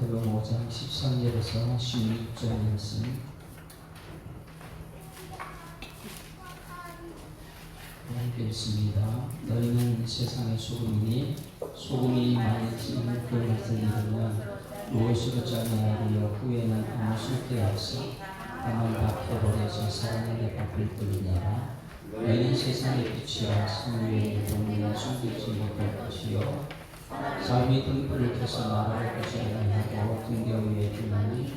마태복음 5장 13절에서 16절 말씀 함께 읽습니다. 너희는 세상의 소금이니 소금이 많이 찌는 그 맛을 잃으면 무엇으로 짜내하리요. 후에는 아무 쓸데 없어 다만 박혀버려서 사람에게 박힐 뿐이니라. 너희는 세상의 빛이라 성령의 동문에 숨기지 못할 것이요 사람이 등불을 켜서 말할 것이 아니하고 등경 위에 두나니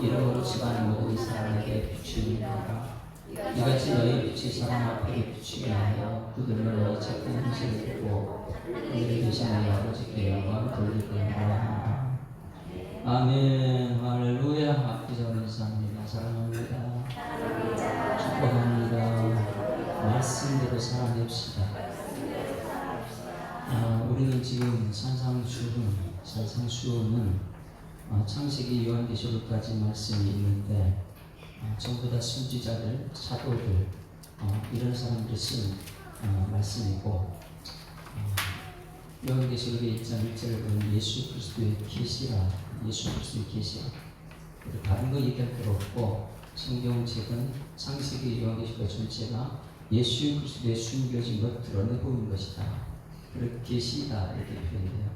이러므로 시간 모든 사람에게 비추니라. 이같이 너희 빛이 사람 앞에 비추게 하여 그들로 너희 착한 행실을 보고 하늘에 계신 너희 아버지께 영광 돌리리라. 아멘. 할렐루야. 합기자 감사합니다. 사랑합니다. 축복합니다. 말씀대로 살아냅시다. 우리는 지금 산상수훈은 창세기 요한계시록까지 말씀이 있는데 전부 다 선지자들, 사도들 이런 사람들이 쓴 말씀이고 요한계시록의 1장 1절을 보면 예수 그리스도의 계시라, 예수 그리스도의 계시라. 다른 거 얘기할 필요 없고 성경책은 창세기 요한계시록 전체가 예수 그리스도의 숨겨진 것, 드러내고 있는 것이다. 그렇게 계시다 이렇게 표현돼요.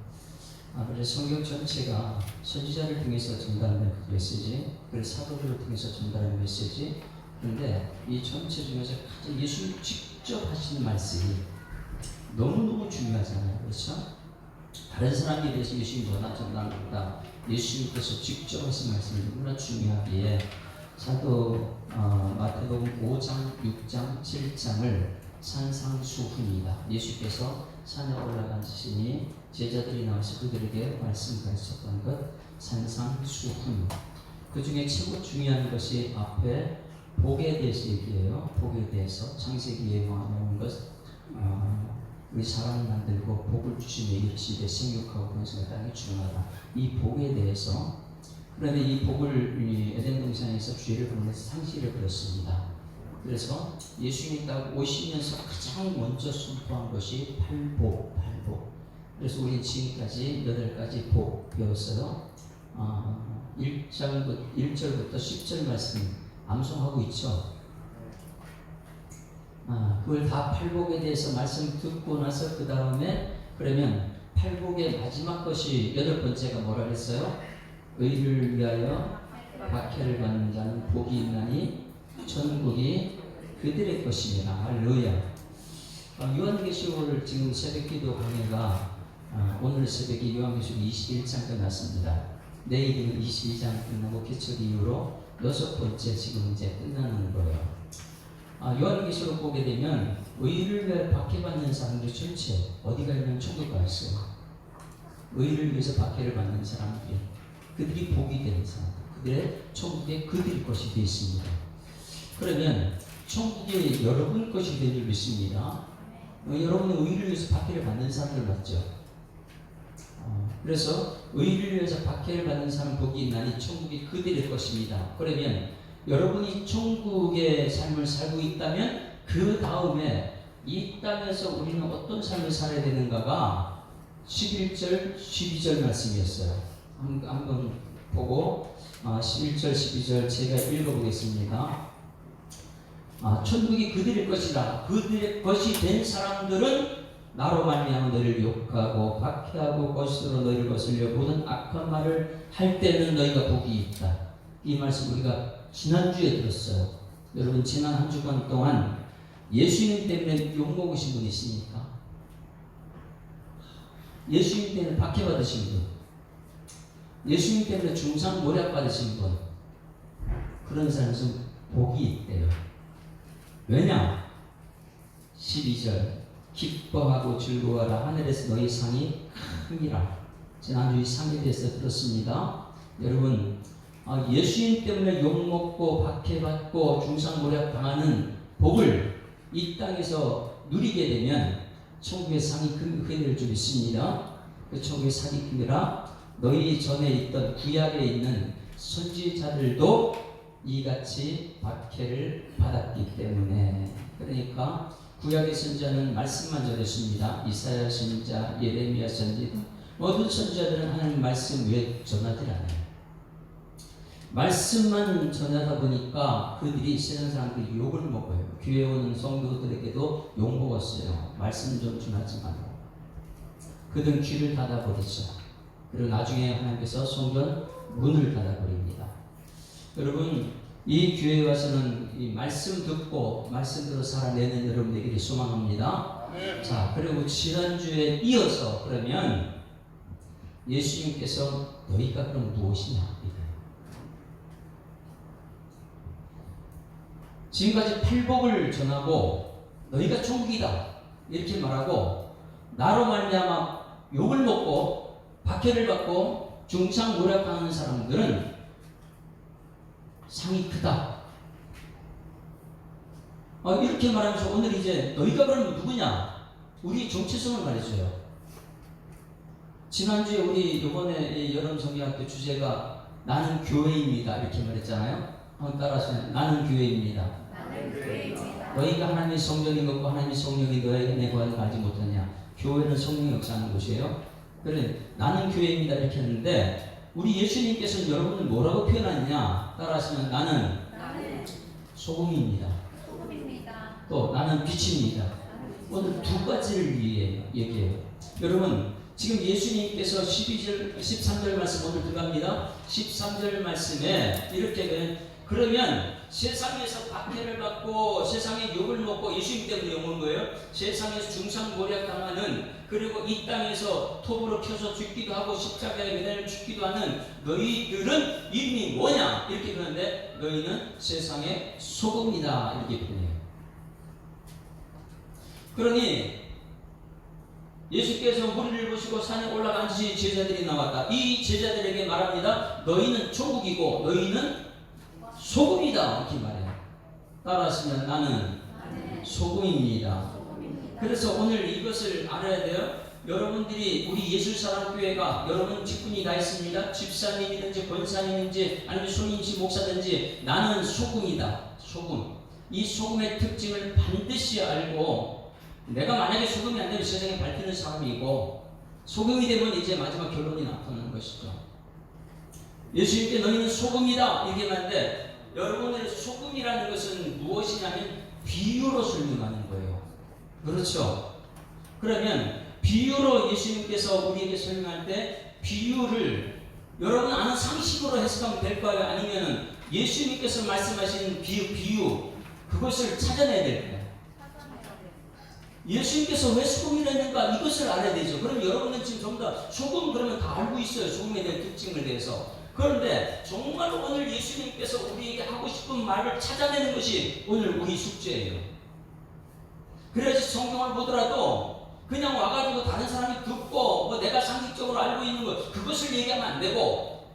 그래서 성경 전체가 선지자를 통해서 전달하는 메시지, 그리고 사도들을 통해서 전달하는 메시지. 그런데 이 전체 중에서 가장 예수님 직접 하시는 말씀이 너무너무 중요하잖아요. 그렇죠? 다른 사람에 대해서 예수님이 뭐나 전달한다. 예수님께서 직접 하신 말씀이 너무나 중요하기에 사도 마태복음 5장, 6장, 7장을 산상수훈이다. 예수께서 산에 올라가시니 제자들이 나와서 그들에게 말씀 가르쳤던 것, 산상수훈. 그 중에 최고 중요한 것이 앞에 복에 대해서 얘기해요. 복에 대해서 창세기에 나온 것, 우리 사람을 만들고 복을 주시며 일시에 생육하고 그런 것이 당연히 중요하다. 이 복에 대해서. 그런데 이 복을 에덴 동산에서 죄를 범해서 상실을 버렸습니다. 그래서 예수님이 딱 오시면서 가장 먼저 선포한 것이 팔복. 그래서 우리 지금까지 8가지 복 배웠어요. 1절부터 10절 말씀 암송하고 있죠. 그걸 다 팔복에 대해서 말씀 듣고 나서 그 다음에 그러면 팔복의 마지막 것이 8번째가 뭐라 그랬어요? 의를 위하여 박해를 받는 자는 복이 있나니 천국이 그들의 것이니라. 할렐루야. 요한계시록을 지금 새벽기도 강의가 오늘 새벽에 요한계시록 21장 끝났습니다. 내일은 22장 끝나고 개척 이후로 6번째 지금 이제 끝나는 거예요. 요한계시록 보게 되면 의를 위해 박해받는 사람들 전체 어디가 있는 천국 가 있어요. 의를 위해서 박해를 받는 사람들, 그들이 복이 되는 사람들, 그들의 천국에 그들의 것이 되어 있습니다. 그러면 천국에 여러분 것이 될 줄 믿습니다. 여러분은 의를 위해서 박해를 받는 사람들 맞죠? 그래서 의를 위해서 박해를 받는 사람 복이 있나니 천국이 그들의 것입니다. 그러면 여러분이 천국의 삶을 살고 있다면 그 다음에 이 땅에서 우리는 어떤 삶을 살아야 되는가가 11절, 12절 말씀이었어요. 한번 보고 11절, 12절 제가 읽어보겠습니다. 천국이 그들의 것이라. 그들의 것이 된 사람들은 나로 말미암아 너희를 욕하고 박해하고 거짓으로 너희를 거슬려 모든 악한 말을 할 때는 너희가 복이 있다. 이 말씀 우리가 지난주에 들었어요. 여러분 지난 한 주간 동안 예수님 때문에 욕먹으신 분 있습니까? 예수님 때문에 박해받으신 분, 예수님 때문에 중상 모략받으신 분, 그런 사람은 복이 있대요. 왜냐? 12절 기뻐하고 즐거워하라. 하늘에서 너희 상이 큽니다. 지난주 이 상에 대해서 들었습니다. 여러분 예수님 때문에 욕먹고 박해받고 중상모략 당하는 복을 이 땅에서 누리게 되면 천국의 상이 크게 될 줄 믿습니다. 그 천국의 상이 큽니다. 너희 전에 있던 구약에 있는 선지자들도 이같이 박해를 받았기 때문에. 그러니까 구약의 선지자는 말씀만 전했습니다. 이사야 선지자, 예레미야 선지자, 모든 선지자들은 하나님 말씀 외에 전하지 않아요. 말씀만 전하다 보니까 그들이 세상 사람들이 욕을 먹어요. 교회 오는 성도들에게도 욕 먹었어요. 말씀 좀 전하지 말고. 그들은 귀를 닫아버리죠. 그리고 나중에 하나님께서 성전 문을 닫아버립니다. 여러분, 이 교회에 와서는 이 말씀 듣고 말씀대로 살아내는 여러분 되기를 소망합니다. 자, 그리고 지난주에 이어서 그러면 예수님께서 너희가 그럼 무엇이냐? 지금까지 팔복을 전하고 너희가 천국이다 이렇게 말하고 나로 말미암아 욕을 먹고 박해를 받고 중상모략하는 사람들은 상이 크다. 이렇게 말하면서 오늘 이제 너희가 그러면 누구냐? 우리 정체성을 말해줘요. 지난주에 우리 이번에 여름 성경학교 주제가 나는 교회입니다 이렇게 말했잖아요. 한번 따라하세요. 나는 교회입니다. 너희가 하나님의 성전인 것과 하나님의 성령이 너희가 내 구원을 알지 못하냐. 교회는 성령이 역사하는 곳이에요. 그래 나는 교회입니다 이렇게 했는데 우리 예수님께서는 여러분을 뭐라고 표현하느냐. 따라하시면 나는 소금입니다. 또 나는 빛입니다. 오늘 두 가지를 위해 얘기해요. 여러분 지금 예수님께서 13절 말씀 오늘 들어갑니다. 13절 말씀에 이렇게 그러면 세상에서 박해를 받고 세상에 욕을 먹고 예수님 때문에 욕먹는 거예요. 세상에서 중상모략당하는 그리고 이 땅에서 톱으로 켜서 죽기도 하고 십자가에 매달려 죽기도 하는 너희들은 이름이 뭐냐 이렇게 그러는데 너희는 세상의 소금이다 이렇게 표현해요. 그러니 예수께서 무리를 보시고 산에 올라가 앉으신 제자들이 나왔다. 이 제자들에게 말합니다. 너희는 천국이고 너희는 소금이다 이렇게 말해요. 따라하시면 나는 소금입니다. 그래서 오늘 이것을 알아야 돼요. 여러분들이 우리 예술사랑교회가 여러분 직분이 다 있습니다. 집사님이든지 권사님이든지 아니면 손인시 목사든지 나는 소금이다. 소금. 이 소금의 특징을 반드시 알고 내가 만약에 소금이 안 되면 세상에 밝히는 사람이고 소금이 되면 이제 마지막 결론이 나타나는 것이죠. 예수님께 너희는 소금이다 이렇게 말하는데 여러분의 소금이라는 것은 무엇이냐면 비유로 설명하는 거예요. 그렇죠? 그러면 비유로 예수님께서 우리에게 설명할 때 비유를 여러분 아는 상식으로 해석하면 될까요? 아니면 예수님께서 말씀하신 비유 그것을 찾아내야 될까요? 예수님께서 왜 소금이라 했는가 이것을 알아야 되죠. 그럼 여러분은 지금 전부 다 소금 그러면 다 알고 있어요. 소금에 대한 특징을 대해서. 그런데 정말 오늘 예수님께서 우리에게 하고 싶은 말을 찾아내는 것이 오늘 우리 숙제예요. 그래서 성경을 보더라도 그냥 와가지고 다른 사람이 듣고 뭐 내가 상식적으로 알고 있는 것 그것을 얘기하면 안 되고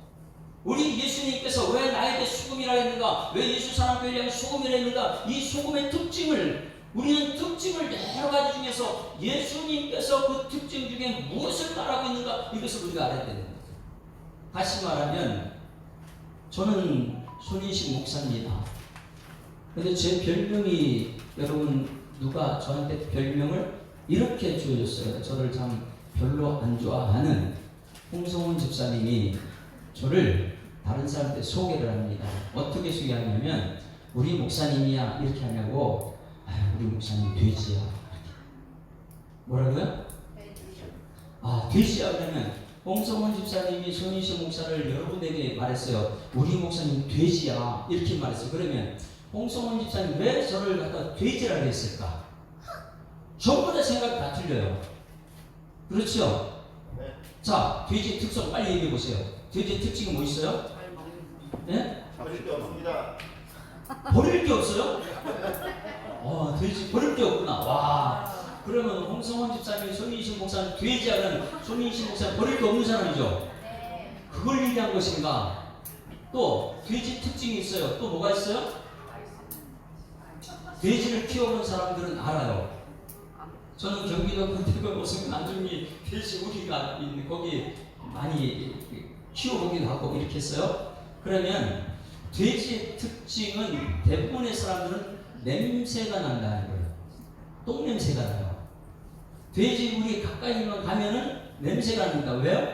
우리 예수님께서 왜 나에게 소금이라 했는가 왜 예수사랑교회에 소금이라 했는가 이 소금의 특징을 우리는 특징을 여러 가지 중에서 예수님께서 그 특징 중에 무엇을 말하고 있는가 이것을 우리가 알아야 되는 거예요. 다시 말하면 저는 손인식 목사입니다. 근데 제 별명이 여러분 누가 저한테 별명을 이렇게 지어줬어요. 저를 참 별로 안 좋아하는 홍성훈 집사님이 저를 다른 사람한테 소개를 합니다. 어떻게 소개하냐면 우리 목사님이야 이렇게 하냐고 우리 목사님 돼지야. 뭐라고요? 돼지야 그러면 홍성훈 집사님이 손인식 목사를 여러분에게 말했어요. 우리 목사님 돼지야 이렇게 말했어요. 그러면 홍성훈 집사님 왜 저를 갖다 돼지라고 했을까? 전부 다 생각이 다 틀려요. 그렇죠? 네. 자, 돼지의 특성 빨리 얘기해 보세요. 돼지의 특징이 뭐 있어요? 네? 버릴 게 없습니다. 버릴 게 없어요? 돼지 버릴 게 없구나. 와. 그러면 홍성원 집사님이 손인식 목사는 돼지하는 손인식 목사는 버릴 게 없는 사람이죠. 그걸 얘기한 것인가? 또 돼지 특징이 있어요. 또 뭐가 있어요? 돼지를 키워본 사람들은 알아요. 저는 경기도 근태구 오승 안중리 돼지 우리가 있는 거기 많이 키워보기도 하고 이렇게 했어요. 그러면 돼지의 특징은 대부분의 사람들은 냄새가 난다는 거예요. 똥냄새가 나요. 돼지 우리 가까이만 가면은 냄새가 납니다. 왜요?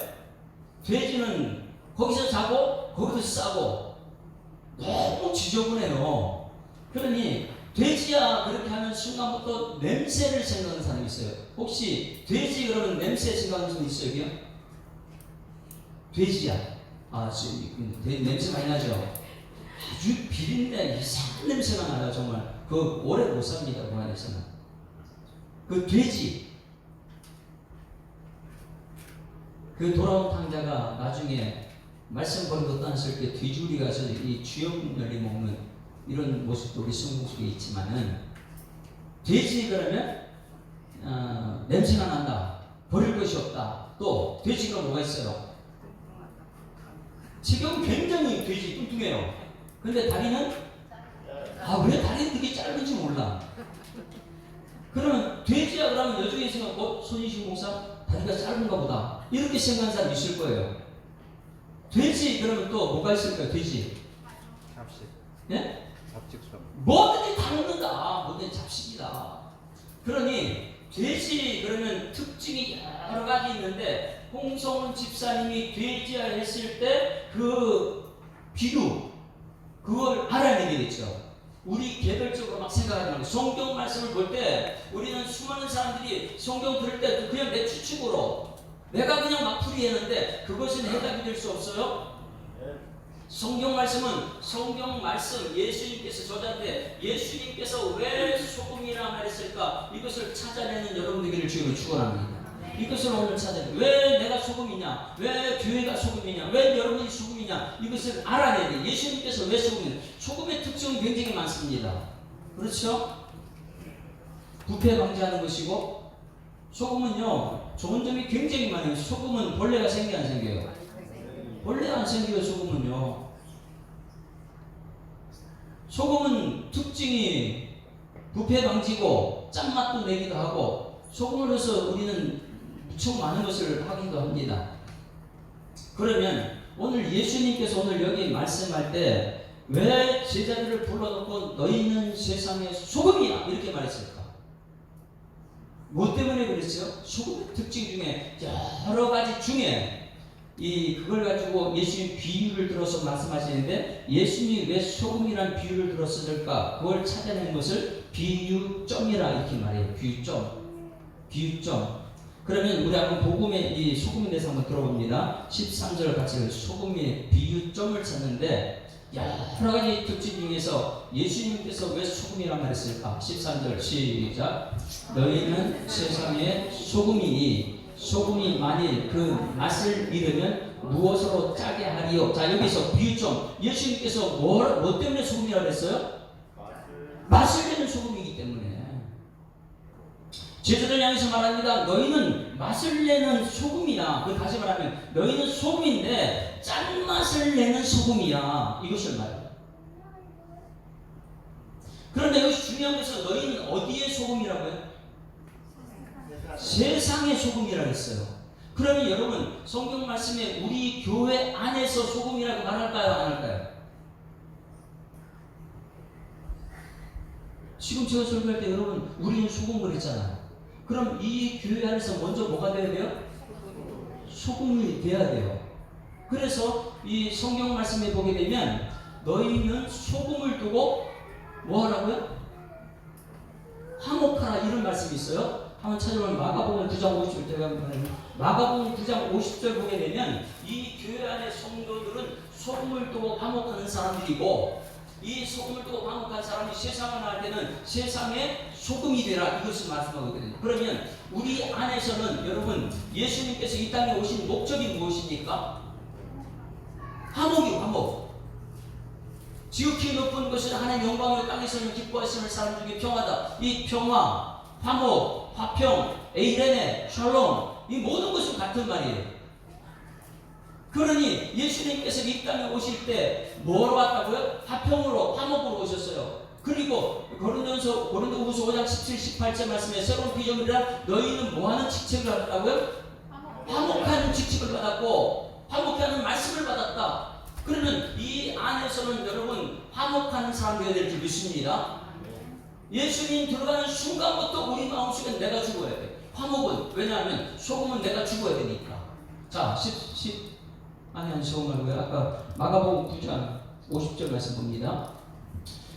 돼지는 거기서 자고 거기서 싸고 너무 지저분해요. 그러니 돼지야 그렇게 하는 순간부터 냄새를 생각하는 사람이 있어요. 혹시 돼지 그러면 냄새 생각하는 사람 있어요? 여기요? 돼지야. 냄새 많이 나죠? 아주 비린내, 이상한 냄새가 나요. 정말 그 오래 못 삽니다. 그 안에서는. 그 돼지, 그 돌아온 탕자가 나중에 말씀 버리고 떠났을 때 돼지우리가 이 주염열이 먹는 이런 모습도 우리 성경 속에 있지만은, 돼지 그러면 냄새가 난다, 버릴 것이 없다. 또 돼지가 뭐가 있어요? 지금 굉장히 돼지 뚱뚱해요. 근데 다리는 왜 다리는 되게 짧은지 몰라. 그러면 돼지야 그러면 여중에 생각, 손희식 목사 다리가 짧은가 보다 이렇게 생각하는 사람 있을 거예요. 돼지 그러면 또 뭐가 있을까요? 돼지 잡식. 예? 잡식성. 뭐든지 다 먹는다. 뭐든지 잡식이다. 그러니 돼지 그러면 특징이 여러 가지 있는데, 홍성훈 집사님이 돼지야 했을 때 그 비유 그걸 알아내게 됐죠. 우리 개별적으로 막 생각하지 말고 성경 말씀을 볼 때 우리는 수많은 사람들이 성경 들을 때 그냥 내 추측으로 내가 그냥 막 풀이했는데 그것은 해답이 될 수 없어요. 성경 말씀은 성경 말씀, 예수님께서 저자인데 예수님께서 왜 소금이라 말했을까? 이것을 찾아내는 여러분들에게 주님을 축원합니다. 이것을 오늘 찾아내. 왜 내가 소금이냐? 왜 교회가 소금이냐? 왜 여러분이 소금이냐? 이것을 알아내야 돼. 예수님께서 왜 소금이냐? 소금의 특징은 굉장히 많습니다. 그렇죠? 부패 방지하는 것이고, 소금은요 좋은 점이 굉장히 많아요. 소금은 벌레가 생겨 안 생겨요? 벌레가 안 생겨요. 소금은요. 소금은 특징이 부패 방지고 짠맛도 내기도 하고, 소금을 해서 우리는 무척 많은 것을 하기도 합니다. 그러면 오늘 예수님께서 오늘 여기 말씀할 때 왜 제자들을 불러놓고 너희는 세상의 소금이야 이렇게 말했을까? 뭐 때문에 그랬어요? 소금의 특징 중에 여러 가지 중에 그걸 가지고 예수님 비유를 들어서 말씀하시는데, 예수님이 왜 소금이라는 비유를 들었을까? 그걸 찾아낸 것을 비유점이라 이렇게 말해요. 비유점. 그러면 우리 한번 복음의 이 소금에 대해서 한번 들어봅니다. 13절 같이 소금의 비유점을 찾는데, 여러 가지 특징 중에서 예수님께서 왜 소금이란 말했을까? 13절 시작. 너희는 세상의 소금이니 소금이 만일 그 맛을 잃으면 무엇으로 짜게 하리요? 자, 여기서 비유점. 예수님께서 뭐 때문에 소금이라고 했어요? 맛을 내는 소금이기 때문에. 제자들 향해서 말합니다. 너희는 맛을 내는 소금이야. 그 다시 말하면 너희는 소금인데 짠맛을 내는 소금이야. 이것을 말해요. 그런데 여기서 중요한 것은 너희는 어디의 소금이라고 해요? 세상의 소금이라고 했어요. 그러면 여러분 성경 말씀에 우리 교회 안에서 소금이라고 말할까요? 안 할까요? 지금 제가 설교할 때 여러분 우리는 소금 그랬잖아요. 그럼 이 교회 안에서 먼저 뭐가 돼야 돼요? 소금이 돼야 돼요. 그래서 이 성경 말씀에 보게 되면 너희는 소금을 두고 뭐 하라고요? 화목하라 이런 말씀이 있어요. 한번 찾아보면 마가복음 9장 50절 마가복음 9장 50절 보게 되면 이 교회 안의 성도들은 소금을 두고 화목하는 사람들이고, 이 소금을 두고 화목한 사람이 세상을 나갈 때는 세상의 소금이 되라 이것을 말씀하거든요. 그러면 우리 안에서는 여러분 예수님께서 이 땅에 오신 목적이 무엇입니까? 화목. 지극히 높은 것은 하나님의 영광으로 땅에서는 기뻐하시는 사람 중에 평화다. 이 평화, 화목, 화평, 에이레네, 샬롬 이 모든 것은 같은 말이에요. 그러니 예수님께서 이 땅에 오실 때 뭐로 왔다고요? 화평으로, 화목으로 오셨어요. 그리고 고린도후서 5장 17, 18절 말씀에 새로운 피조물이라 너희는 뭐하는 직책을 받았다고요? 화목하는 직책을 받았고 화목하는 말씀을 받았다. 그러면 이 안에서는 여러분 화목하는 사람이 될 줄 믿습니다. 예수님 들어가는 순간부터 우리 마음속에 내가 죽어야 돼. 화목은 왜냐하면 소금은 내가 죽어야 되니까. 자, 아니 소금 말고요. 아까 마가복음 9장 50절 말씀 봅니다.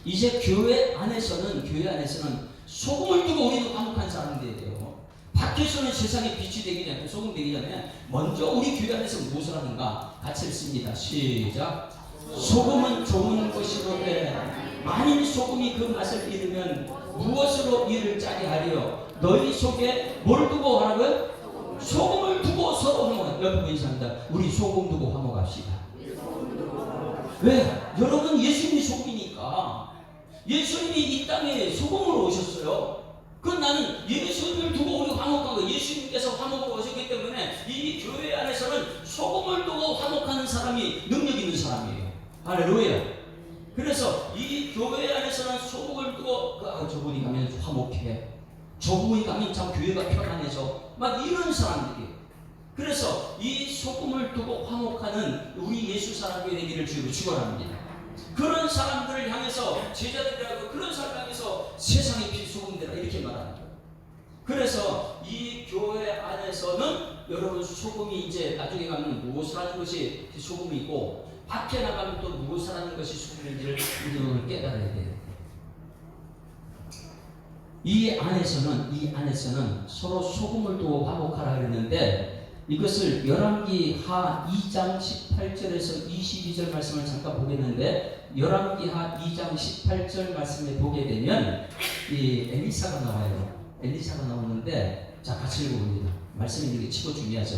이제 교회 안에서는 소금을 두고 우리는 화목한 사람들이에요. 밖에서는 세상에 빛이 되기 전에, 소금 되기 전에 먼저 우리 교회 안에서 무엇을 하는가? 같이 읽습니다. 시작. 소금은 좋은 것이로 돼. 만일 소금이 그 맛을 잃으면 무엇으로 이를 짜게 하리요? 너희 속에 뭘 두고 하라고요? 소금을 두고 서로 화목하라. 여러분 인사합니다. 우리 소금 두고 화목합시다. 왜? 여러분 예수님이 소금이니까. 예수님이 이 땅에 소금으로 오셨어요. 그건 나는 예수님을 두고 우리 화목하고 예수님께서 화목으로 오셨기 때문에 이 교회 안에서는 소금을 두고 화목하는 사람이 능력 있는 사람이에요. 할렐루야. 그래서 이 교회 안에서는 소금을 두고 저분이 가면 화목해. 저분이 가면 참 교회가 편안해져. 막 이런 사람들이. 그래서 이 소금을 두고 화목하는 우리 예수 사람들이 되기를 주로 축원합니다. 그런 사람들을 향해서 제자들이라고 그런 사람을 향해서 세상의 피 소금되라 이렇게 말하는 거예요. 그래서 이 교회 안에서는 여러분 소금이 이제 나중에 가면 무엇을 하는 것이 소금이고 밖에 나가면 또 무엇을 하는 것이 소금인지를 우리는 깨달아야 돼요. 이 안에서는 서로 소금을 두고 화목하라 그랬는데 이것을 열왕기하 2장 18절에서 22절 말씀을 잠깐 보겠는데 열왕기하 2장 18절 말씀에 보게 되면 이 엘리사가 나와요. 엘리사가 나오는데 자 같이 읽어봅니다. 말씀이 이렇게 치고 중요하죠.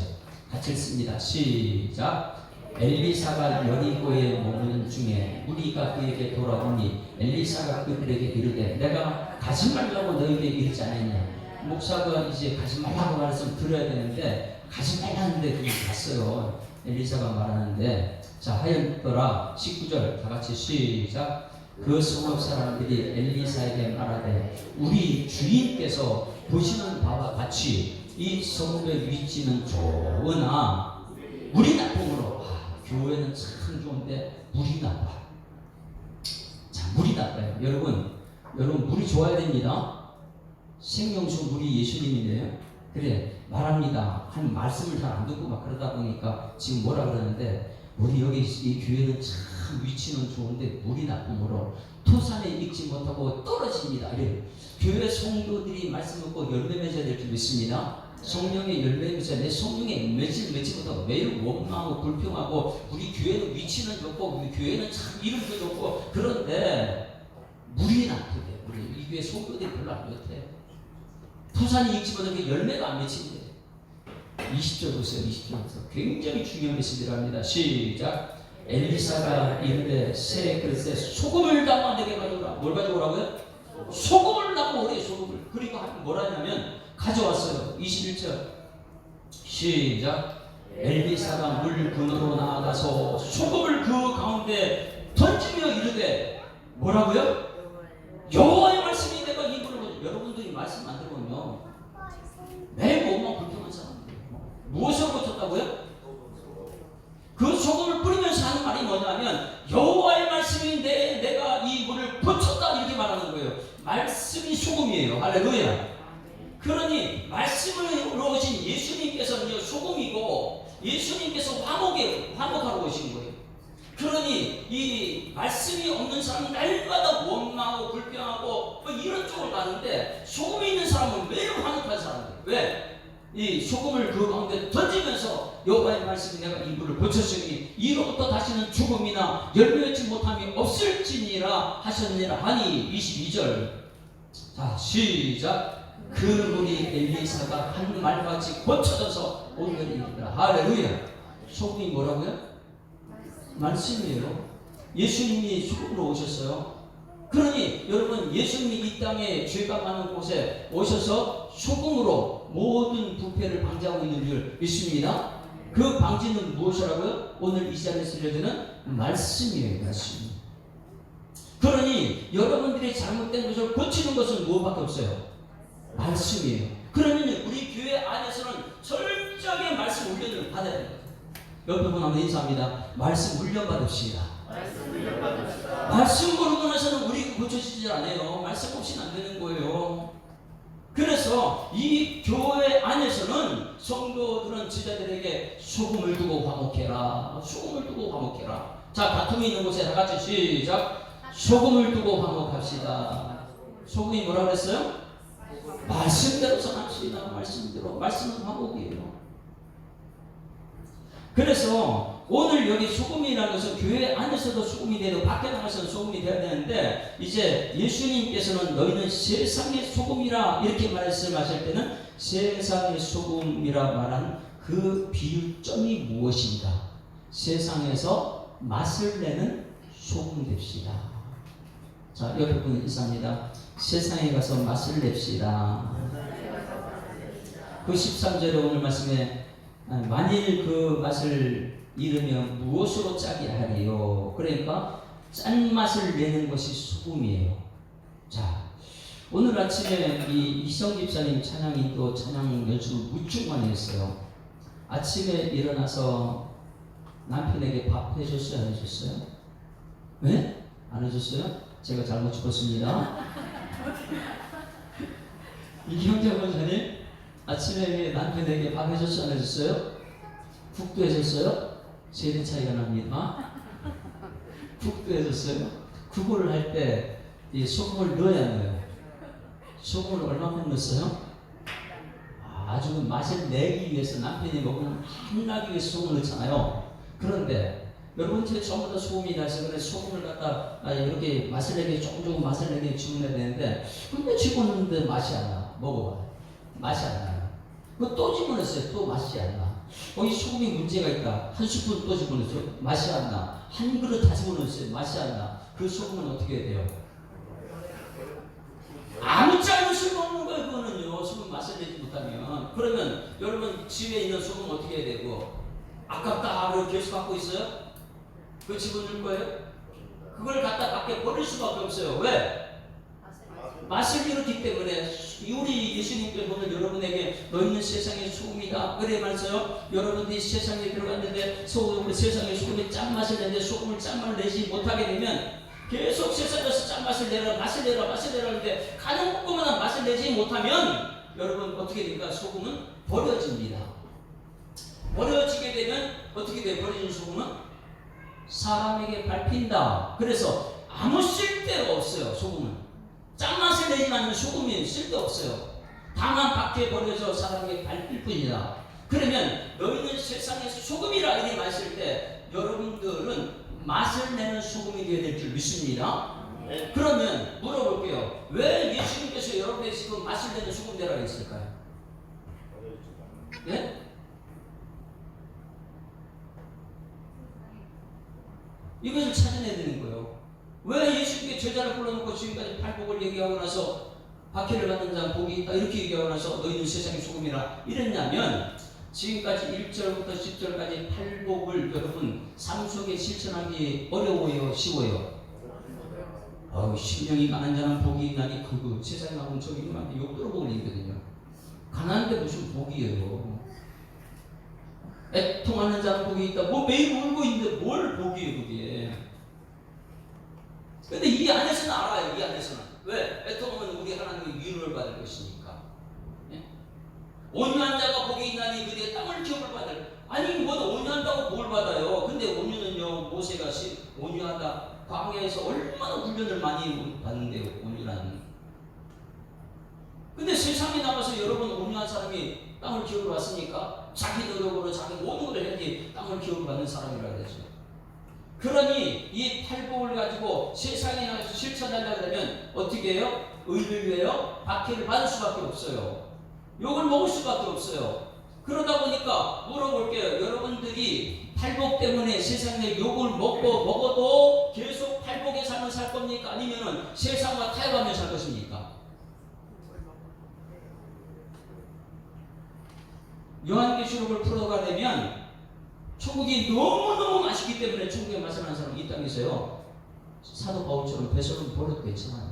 같이 읽습니다. 시작. 엘리사가 여리고에 머무는 중에 무리가 그에게 돌아오니 엘리사가 그들에게 이르되 내가 가지 말라고 너에게 이르지 않았냐. 목사가 이제 가지 말라고 말했으면 들어야 되는데 가지 말라는데 그냥 갔어요. 엘리사가 말하는데 자 하였더라. 19절 다 같이 시작. 그 성읍 사람들이 엘리사에게 말하되 우리 주인께서 보시는 바와 같이 이 성읍의 위치는 좋으나 물이 나쁨으로 교회는 참 좋은데 물이 나빠. 자 물이 나빠요. 여러분 물이 좋아야 됩니다. 생명수 물이 예수님인데요. 그래 말합니다. 한 말씀을 잘 안 듣고 막 그러다 보니까 지금 뭐라 그러는데 우리 여기 이 교회는 참 위치는 좋은데 물이 나쁨으로 토산에 익지 못하고 떨어집니다. 이래요. 교회 성도들이 말씀 듣고 열매 맺어야 될 줄 믿습니다. 성령의 열매 맺어야 내 성령의 맺지 못하고 매일 원망하고 불평하고 우리 교회는 위치는 좋고 우리 교회는 참 이름도 좋고 그런데 물이 나쁘대요. 우리 이 교회 성도들이 별로 안 좋대요. 토산이 익지 못하게 열매가 안 맺힌대. 20절 보세요. 20절에서 굉장히 중요한 메시지를 합니다. 시작. 엘리사가 이르되 새 그릇에 소금을 담아 내게 가져오라. 뭘 가져오라고요? 소금을 담아 오래. 소금을. 그리고 뭐라 하냐면 가져왔어요. 21절 시작. 엘리사가 물 근으로 나아가서 소금을 그 가운데 던지며 이르되 뭐라고요? 여호와의 말씀이 내가 이 물을. 여러분들이 말씀 안 들으면요 매일 뭐만 불평한 사람들이에요. 무엇을 고쳤다고요? 그 소금을 뿌리면서 하는 말이 뭐냐면 여호와의 말씀이 내가 이 물을 고쳤다 이렇게 말하는 거예요. 말씀이 소금이에요. 할렐루야. 그러니 말씀으로 오신 예수님께서는 소금이고 예수님께서 화목하러 오신 거예요. 그러니 이 말씀이 없는 사람은 날마다 원망하고 불평하고 뭐 이런 쪽으로 가는데 소금이 있는 사람은 매일 화목한 사람이에요. 왜? 이 소금을 그 가운데 던지면서 여호와의 말씀이 내가 이 물을 고쳤으니 이로부터 다시는 죽음이나 열매 맺지 못함이 없을지니라 하셨느니라 하니 22절 자 시작. 그 물이 엘리사가 한 말같이 고쳐져서 오늘이 이르더라. 할렐루야. 소금이 뭐라고요? 말씀이에요. 예수님이 소금으로 오셨어요. 그러니 여러분 예수님이 이 땅에 죄가 많은 곳에 오셔서 소금으로 모든 부패를 방지하고 있는 줄 믿습니다. 그 방지는 무엇이라고요? 오늘 이 자리에서 들려주는 말씀이에요. 말씀. 그러니 여러분들이 잘못된 것을 고치는 것은 무엇밖에 없어요? 말씀이에요. 그러면 우리 교회 안에서는 철저하게 말씀 훈련을 받아야 됩니다. 옆에 분 한번 인사합니다. 말씀 훈련 받읍시다. 말씀 모르고 나서는 우리 고쳐지지 않아요. 말씀 없이는 안 되는 거예요. 그래서 이 교회 안에서는 성도들은 제자들에게 소금을 두고 화목해라. 소금을 두고 화목해라. 자, 다툼이 있는 곳에 다 같이 시작. 소금을 두고 화목합시다. 소금이 뭐라 그랬어요? 말씀대로 선합시다. 말씀대로. 말씀은 화목이에요. 그래서 오늘 여기 소금이라는 것은 교회 안에서도 소금이 되고 밖에 나가서는 소금이 되어야 되는데, 이제 예수님께서는 너희는 세상의 소금이라 이렇게 말씀하실 때는 세상의 소금이라 말한 그 비유점이 무엇인가? 세상에서 맛을 내는 소금 됩시다. 자, 옆에 분은 인사합니다. 세상에 가서 맛을 냅시다. 그 13절에 오늘 말씀에 만일 그 맛을 잃으면 무엇으로 짜게 하리요? 그러니까 짠맛을 내는 것이 소금이에요. 자, 오늘 아침에 이 이성 집사님 찬양인도 찬양 연습을 무척 많이 했어요. 아침에 일어나서 남편에게 밥 해줬어요? 안 해줬어요? 네? 안 해줬어요? 제가 잘못 죽었습니다. 이경재 권사님 아침에 남편에게 밥 해줬어요? 안 해줬어요? 국도 해줬어요? 세대 차이가 납니다. 국도 해줬어요? 국을 할 때 이 소금을 넣어야 해요. 소금을 얼마큼 넣었어요? 아주 맛을 내기 위해서, 남편이 먹으면 한나기 위해서 소금을 넣잖아요. 그런데 여러분, 제 전부 다 소금이 나서 그래 소금을 갖다 이렇게 맛을 내게 조금 맛을 내게 집어내야 되는데, 근데 집어넣는데 맛이 안 나. 먹어봐. 맛이 안 나요. 또 집어넣었어요. 또 맛이 안 나. 이 소금이 문제가 있다. 한 스푼 또 집어넣었어요. 맛이 안 나. 한 그릇 다 집어넣었어요. 맛이 안 나. 그 소금은 어떻게 해야 돼요? 아무짝에나 쓸모없는 거예요. 그거는요. 소금 맛을 내지 못하면. 그러면 여러분 집에 있는 소금 어떻게 해야 되고? 아깝다 하고 계속 갖고 있어요? 그거 집어넣을 거예요? 그걸 갖다 밖에 버릴 수밖에 없어요. 왜? 맛을 잃었기 때문에. 우리 예수님께서 오늘 여러분에게 너희는 세상의 소금이다 그래 말했어요. 여러분들이 세상에 들어갔는데 세상의 소금이 짠맛을 내는데 소금을 짠맛을 내지 못하게 되면 계속 세상에서 짠맛을 내라 맛을 내라 하는데 가는 곳마다 맛을 내지 못하면 여러분 어떻게 됩니까? 소금은 버려집니다. 버려지게 되면 어떻게 돼요? 버려진 소금은 사람에게 밟힌다. 그래서 아무 쓸데가 없어요. 소금은 짠맛을 내지 않는 소금이 쓸데없어요. 다만 밖에 버려져 사람에게 밟힐 뿐이다. 그러면 너희는 세상에서 소금이라 이렇게 말했을 때 여러분들은 맛을 내는 소금이 되어야 될 줄 믿습니다. 네. 그러면 물어볼게요. 왜 예수님께서 여러분의 지금 맛을 내는 소금 되라고 했을까요? 네? 이것을 찾아내야 되는 거예요. 왜 예수님께 제자를 불러놓고 지금까지 팔복을 얘기하고 나서 박해를 받는 자는 복이 있다 이렇게 얘기하고 나서 너희는 세상의 소금이라 이랬냐면, 지금까지 1절부터 10절까지 팔복을 여러분 삶 속에 실천하기 어려워요? 쉬워요? 신령이 가난 자는 복이 있나니 그 세상에 나오는 저기 이만한테 욕 들어보고 있거든요. 가난한데 무슨 복이에요? 애통하는 자는 복이 있다. 매일 울고 있는데 뭘 복이에요 그게? 근데 이 안에서는 알아요. 이 안에서는 왜? 애통하면 우리 하나님의 위로를 받을 것이니까. 예? 온유한 자가 복이 있나니 그들의 땅을 기업을 받을. 아니 온유한다고 복을 받아요. 근데 온유는요, 모세가 온유하다 광야에서 얼마나 훈련을 많이 받는데요. 온유라는. 근데 세상에 나가서 여러분 온유한 사람이 땅을 기업을 받습니까? 자기 노력으로 자기 모든 걸 해야지 땅을 기업을 받는 사람이라고 그러죠. 그러니 이 팔복을 가지고 세상에 나가서 실천하려고 하면 어떻게 해요? 의를 위하여 박해를 받을 수밖에 없어요. 욕을 먹을 수밖에 없어요. 그러다 보니까 물어볼게요. 여러분들이 팔복 때문에 세상에 욕을 먹어도 계속 팔복의 삶을 살 겁니까? 아니면 세상과 타협하며 살 것입니까? 요한계시록을 풀어가려면 천국이 너무너무 맛있기 때문에 천국의 맛을 아는 사람이 이 땅에서요, 사도 바울처럼 배설은 버려도 괜찮아요.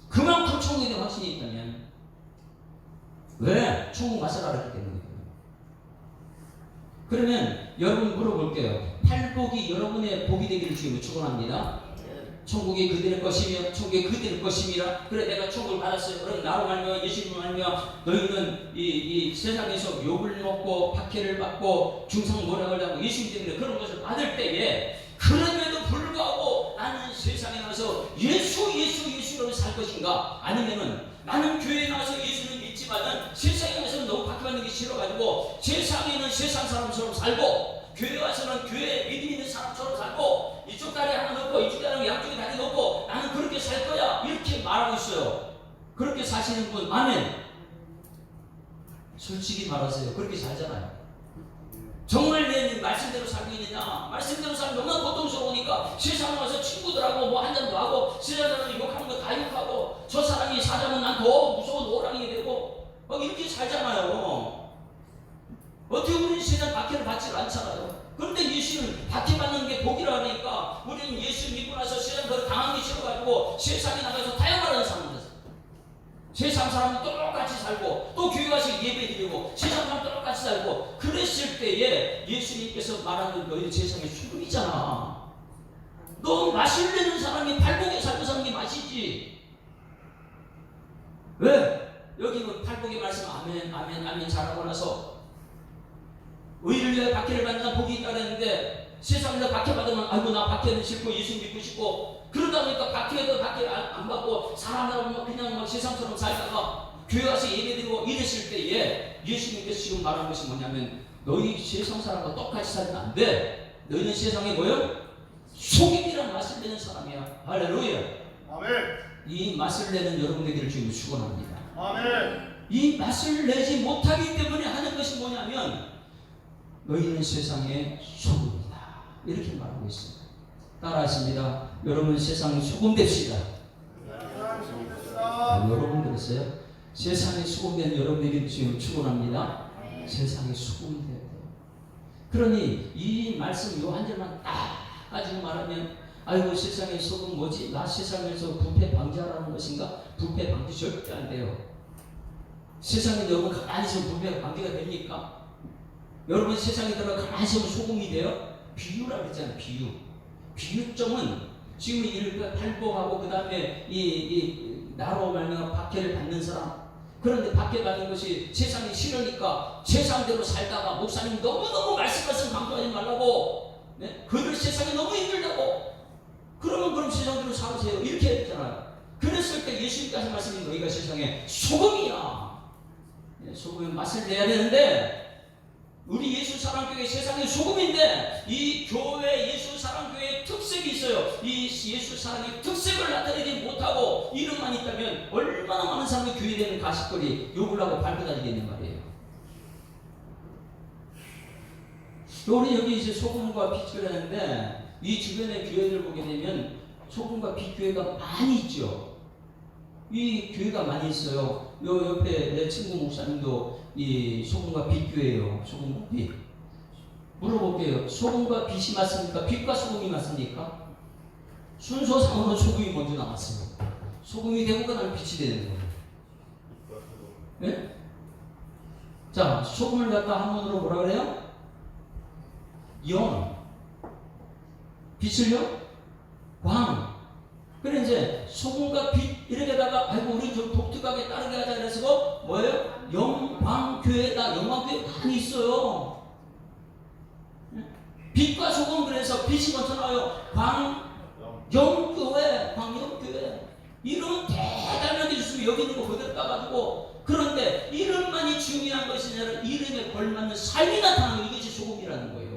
그만큼 천국에 대한 확신이 있다면. 왜? 천국 맛을 알았기 때문이에요. 그러면 여러분 물어볼게요. 팔복이 여러분의 복이 되기를 주님을 축원합니다. 천국이 그들의 것이며 천국이 그들의 것임이라. 그래 내가 천국을 받았어요. 그럼 나로 말미암아 예수님으로 말미암아 너희는 이 세상에서 욕을 먹고 박해를 받고 중상모략을 하고 예수님 때문에 그런 것을 받을 때에 그럼에도 불구하고 나는 세상에 나가서 예수로 살 것인가? 아니면은 나는 교회에 나가서 예수를 믿지만은 세상에 나가서 너무 박해받는 게 싫어가지고 세상에는 세상 사람처럼 살고 교회 와서는 교회 믿음 있는 사람처럼 살고 이쪽 다리 하나 넣고 이쪽 다리 양쪽에 다리 넣고 나는 그렇게 살 거야 이렇게 말하고 있어요. 그렇게 사시는 분 아멘. 솔직히 말하세요. 그렇게 살잖아요. 정말 내 말씀대로 살고 있느냐? 말씀대로 살면 너무나 고통스러우니까 세상에 와서 친구들하고 뭐 한잔도 하고 세상 사람이 욕하는 거 다 욕하고 저 사람이 사자면 난 더 무서운 오랑이 되고 막 이렇게 살잖아요. 어떻게 우리는 세상 박해를 받지 않잖아요. 그런데 예수는 박해받는 게 복이라 하니까 우리는 예수 믿고 나서 세상 더 당하기 싫어가지고 세상에 나가서 다양한 사람들 됐어요. 세상 사람은 똑같이 살고 또 교회 가서 예배드리고 세상 사람 똑같이 살고 그랬을 때에 예수님께서 말하는 너희 세상의 수금이잖아. 너 마시려는 사람이 팔복에 살고 사는 게 맛이지. 왜? 여기는 팔복의 말씀 아멘 아멘 아멘 잘하고 나서 의를 위하여 박해를 받는 자는 복이 있다 그랬는데 세상에서 박해받으면 아이고 나 박해는 싫고 예수 믿고 싶고 그러다 보니까 박해도 박해 안 받고 사람하고 그냥 막 세상처럼 살다가 교회 가서 예배드리고 이랬을 때에 예수님께서 지금 말하는 것이 뭐냐면 너희 세상 사람과 똑같이 살면 안 돼. 너희는 세상에 뭐요? 속임이란 맛을 내는 사람이야. 할렐루야. 아멘. 이 맛을 내는 여러분에게를 지금 축원합니다. 아멘. 이 맛을 내지 못하기 때문에 하는 것이 뭐냐면 너희는 세상의 소금이다. 이렇게 말하고 있습니다. 따라하십니다. 여러분 세상의 소금 됩시다. 여러분 그랬어요? 세상의 소금 된 여러분에게 지금 축원합니다. 세상의 소금이 돼야 돼요. 그러니 이 말씀 요 한 절만 딱 가지고 말하면 아이고 세상의 소금 뭐지? 나 세상에서 부패 방지하라는 것인가? 부패 방지 절대 안 돼요. 세상에 여러분 가만히 있으면 부패 방지가 됩니까? 여러분 세상에 들어 가만히 있으면 소금이 돼요? 비유라 그랬잖아요. 비유점은 지금 이렇게 팔복하고 그 다음에 나로 말미암아 박해를 받는 사람. 그런데 박해받는 것이 세상이 싫으니까 세상대로 살다가 목사님 너무너무 말씀 강조하지 말라고 네? 그들 세상이 너무 힘들다고 그러면 그럼 세상대로 살으세요 이렇게 했잖아요. 그랬을 때 예수님께서 하신 말씀이 너희가 세상에 소금이야. 네, 소금의 맛을 내야 되는데 우리 예수사랑교회 세상의 소금인데 이 교회 예수사랑교회의 특색이 있어요. 이 예수사랑의 특색을 나타내지 못하고 이름만 있다면 얼마나 많은 사람이 교회에 대한 가십거리 욕을 하고 밟고 다니겠는 말이에요. 우리 여기 이제 소금과 빛을 하는데 이 주변의 교회들 보게 되면 소금과 빛 교회가 많이 있죠. 이 교회가 많이 있어요. 요 옆에 내 친구 목사님도 이 소금과 빛 교회예요. 소금과 빛. 물어볼게요. 소금과 빛이 맞습니까? 빛과 소금이 맞습니까? 순서상으로 소금이 먼저 나왔어요. 소금이 되고 그다음에 빛이 되는 거예요. 네? 자, 소금을 갖다 한문으로 뭐라 그래요? 영. 빛을요? 광. 그래 이제 소금과 빛 이렇게다가 아이고 우리 좀 독특하게 따르게 하자 그래서 뭐예요? 영광교회다. 영광교회 많이 있어요. 빛과 소금 그래서 빛이 먼저 나와요. 광영교회, 광영교회. 이름 대단하게 주시면 여기 있는 거 그대로 따가지고 그런데 이름만이 중요한 것이 아니라 이름에 걸맞는 삶이 나타나는 이것이 소금이라는 거예요.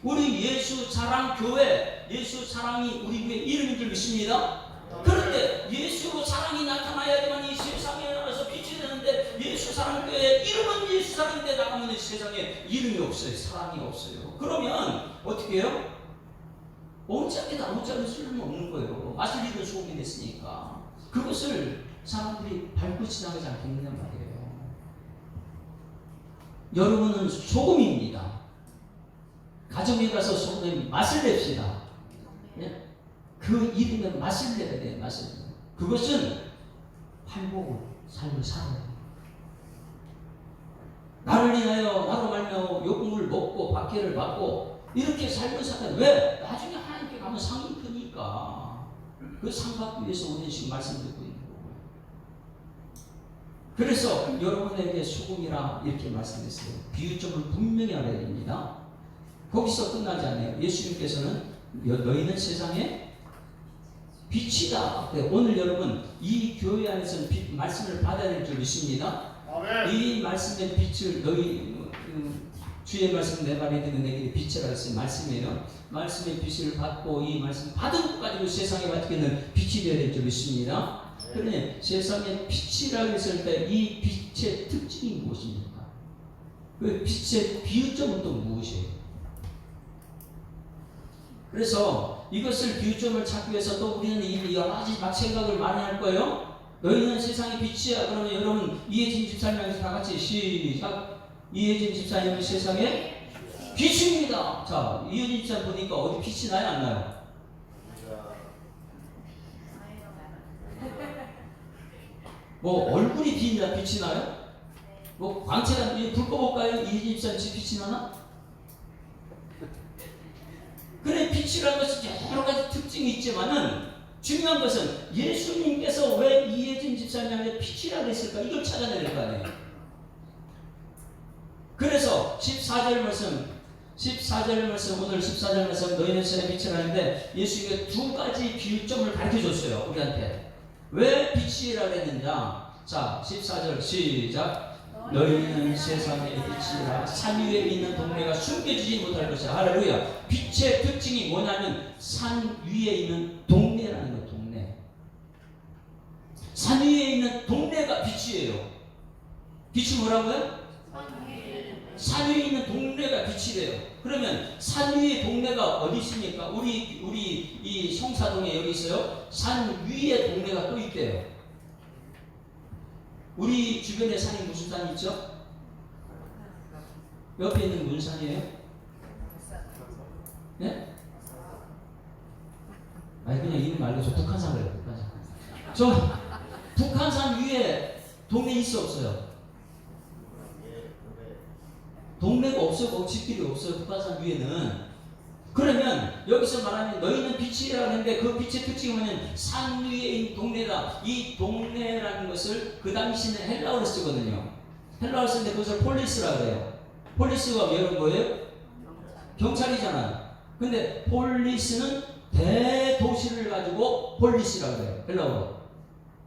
우리 예수 사랑 교회, 예수 사랑이 우리 교회 이름인 줄 믿습니다. 그런데 예수 사랑이 나타나야지만 이 세상에 나가서 빛이 되는데 예수 사랑 교회 이름은 예수 사랑인데 나가면 세상에 이름이 없어요. 사랑이 없어요. 그러면 어떻게 해요? 온전히 아무짝에 쓸모없는 거예요. 마실 일은 소금이 됐으니까 그것을 사람들이 밟고 지나가지 않겠느냐 말이에요. 여러분은 소금입니다. 가정에 가서 소금의 맛을 냅시다. 네? 그 이름의 맛을 내야 돼. 맛을. 그것은 팔복을 삶을 살아요. 나를 위하여 나로 말미암아 욕을 먹고 박해를 받고 이렇게 삶을 살아요. 왜? 나중에 하나님께 가면 상이 크니까. 그 상 받기 위해서 우리는 지금 말씀 듣고 있는 거고요. 그래서 여러분에게 소금이라 이렇게 말씀했어요. 비유점을 분명히 알아야 됩니다. 거기서 끝나지 않아요. 예수님께서는 너희는 세상의 빛이다. 오늘 여러분 이 교회 안에서는 말씀을 받아야 될 줄 믿습니다. 이 말씀의 빛을 너희 주의 말씀 내 발에 드는 내게 빛이라 했어요. 말씀이에요. 말씀의 빛을 받고 이 말씀 받은 것 가지고 세상에 밝히는 빛이 되어야 될 줄 믿습니다. 그러니 세상의 빛이라고 했을 때 이 빛의 특징이 무엇입니까? 그 빛의 비유점은 또 무엇이에요? 그래서 이것을 비유점을 찾기 위해서 또 우리는 이 여러 가지 막 생각을 많이 할 거예요. 너희는 세상의 빛이야. 그러면 여러분 이혜진 집사님에서 다 같이 시작. 이혜진 집사님은 세상의 빛입니다. 자, 이혜진 집사님 보니까 어디 빛이 나요? 안 나요? 뭐 얼굴이 빛이 나요? 뭐 광채가 불 꺼볼까요? 이혜진 집사님 빛이 나나? 그래, 빛이라는 것은 여러 가지 특징이 있지만은 중요한 것은 예수님께서 왜 이혜진 집사님한테 빛이라고 했을까? 이걸 찾아내야 될 거 아니에요. 그래서 14절 말씀 오늘 14절 말씀 너희는 세상의 빛이라 하는데 예수님이 두 가지 비유점을 가르쳐줬어요. 우리한테 왜 빛이라고 했느냐. 자, 14절 시작. 너희는 세상의 빛이라 산 위에 있는 동네가 숨겨지지 못할 것이야. 할렐루야. 빛의 특징이 뭐냐면 산 위에 있는 동네라는 거예요. 동네. 산 위에 있는 동네가 빛이에요. 빛이 뭐라고요? 산 위에 있는 동네가 빛이래요. 그러면 산 위에 동네가 어디 있습니까? 우리 이 성사동에 여기 있어요. 산 위에 동네가 또 있대요. 우리 주변에 산이 무슨 산이 있죠? 옆에 있는 무슨 산이에요? 네? 아니 그냥 이름 말고 저 북한산 그래요. 북한산. 저 북한산 위에 동네 있어 없어요? 동네가 없어요. 거기 집길이 없어요. 북한산 위에는. 그러면 여기서 말하는 너희는 빛이라고 하는데 그 빛의 특징이 뭐냐면 산 위에 있는 동네다. 이 동네라는 것을 그 당시는 헬라어로 쓰거든요. 헬라어로 쓰는데 그것을 폴리스라고 해요. 폴리스가 여러분 뭐예요? 경찰이잖아요. 근데 폴리스는 대도시를 가지고 폴리스라고 해요. 헬라어로.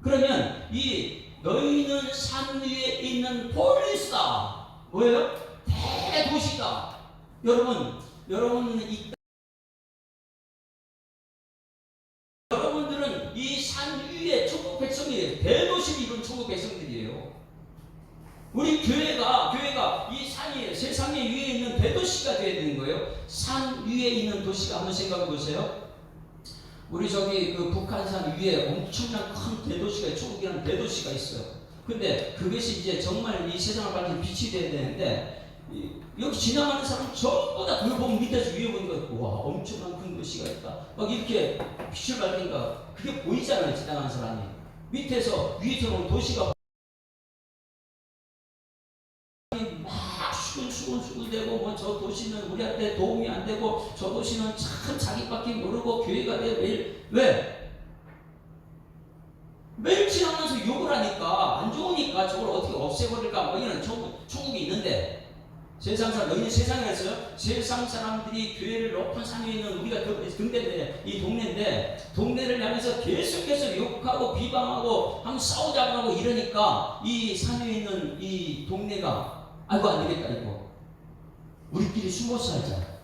그러면 이 너희는 산 위에 있는 폴리스다. 뭐예요? 대도시다. 여러분은 여러분들은 이 산 위에 천국 백성이에요. 대도시를 이룬 천국 백성들이에요. 우리 교회가 이 산이 세상에 위에 있는 대도시가 되어야 되는 거예요. 산 위에 있는 도시가 한번 생각해 보세요. 우리 저기 그 북한산 위에 엄청난 큰 대도시가 천국이라는 대도시가 있어요. 근데 그것이 이제 정말 이 세상을 밝힌 빛이 되어야 되는데 여기 지나가는 사람 전부 다 그걸 보면 밑에서 위에 보니까 와 엄청난 큰 도시가 있다. 막 이렇게 빛을 밝히니까 그게 보이잖아요. 지나가는 사람이 밑에서 위에서는 도시가 막 수근수근되고 뭐 저 도시는 우리한테 도움이 안 되고 저 도시는 참 자기밖에 모르고 교회가 돼 매일 지나가면서 욕을 하니까 안 좋으니까 저걸 어떻게 없애버릴까 뭐 이런 천국이 있는데 세상 사람, 너희는 세상에 있어요? 세상 사람들이 교회를 높은 산 위에 있는 우리가 등대인데 이 동네인데 동네를 향해서 계속해서 욕하고 비방하고 한번 싸우자고 하고 이러니까 이 산 위에 있는 이 동네가 아이고 안 되겠다 이거 우리끼리 숨어 살자.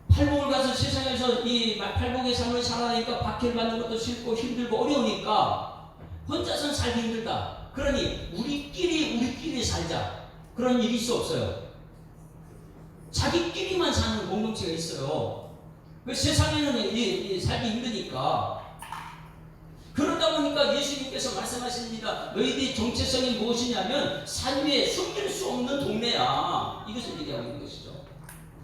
팔복을 가서 세상에서 이 팔복의 삶을 살아가니까 박해를 받는 것도 싫고 힘들고 어려우니까 혼자서는 살기 힘들다. 그러니 우리끼리 살자. 그런 일이 있어 없어요? 자기끼리만 사는 공동체가 있어요. 세상에는 살기 힘드니까. 그러다 보니까 예수님께서 말씀하십니다. 너희들의 정체성이 무엇이냐면 산 위에 숨길 수 없는 동네야. 이것을 얘기하고 있는 것이죠.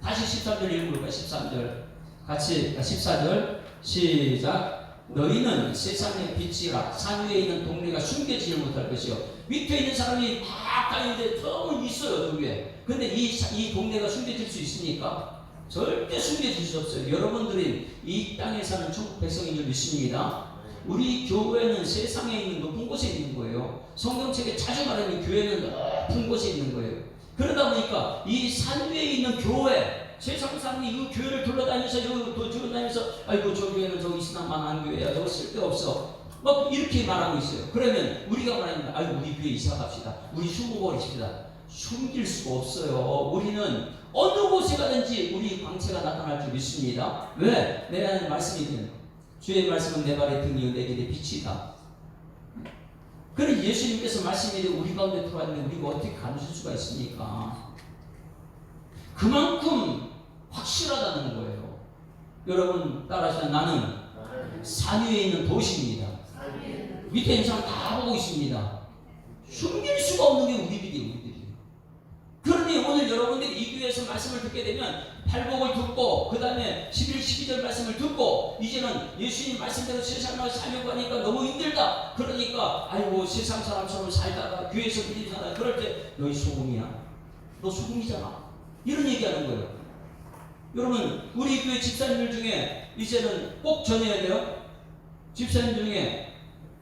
다시 13절 읽어볼까요? 13절 같이 14절 시작. 너희는 세상의 빛이라 산 위에 있는 동네가 숨겨지지 못할 것이요. 밑에 있는 사람이 막 다니는데 너무 있어요. 저 위에. 근데 이 동네가 숨겨질 수 있습니까? 절대 숨겨질 수 없어요. 여러분들이 이 땅에 사는 천국 백성인 줄 믿습니다. 우리 교회는 세상에 있는 높은 곳에 있는 거예요. 성경책에 자주 말하는 교회는 높은 곳에 있는 거예요. 그러다 보니까 이 산 위에 있는 교회, 세상 사람이 이 교회를 둘러다니면서 아이고 저 교회는 저 이슬람만 교회야, 저거 쓸데없어, 막 이렇게 말하고 있어요. 그러면 우리가 말하는 아이고 우리 교회 이사 갑시다, 우리 숨어버리십시다. 숨길 수가 없어요. 우리는 어느 곳에 가든지 우리 광채가 나타날 줄 믿습니다. 왜? 내 안에 말씀이든 주의 말씀은 내 발의 등이요 내 길의 빛이다. 그래 예수님께서 말씀이 우리 가운데 들어왔는데 우리가 어떻게 감출 수가 있습니까? 그만큼 확실하다는 거예요. 여러분 따라하시면 나는 산 위에 있는 도시입니다. 밑에 있는 사람 다 보고 있습니다. 숨길 수가 없는 게 우리들이. 그러니 오늘 여러분들이 이 교회에서 말씀을 듣게 되면 팔복을 듣고 그 다음에 11, 12절 말씀을 듣고 이제는 예수님 말씀대로 세상을 살려고 하니까 너무 힘들다. 그러니까 아이고 세상 사람처럼 살다가 교회에서 믿으잖아. 그럴 때 너희 소금이야. 너 소금이잖아. 이런 얘기하는 거예요. 여러분 우리 교회 집사님들 중에 이제는 꼭 전해야 돼요. 집사님 중에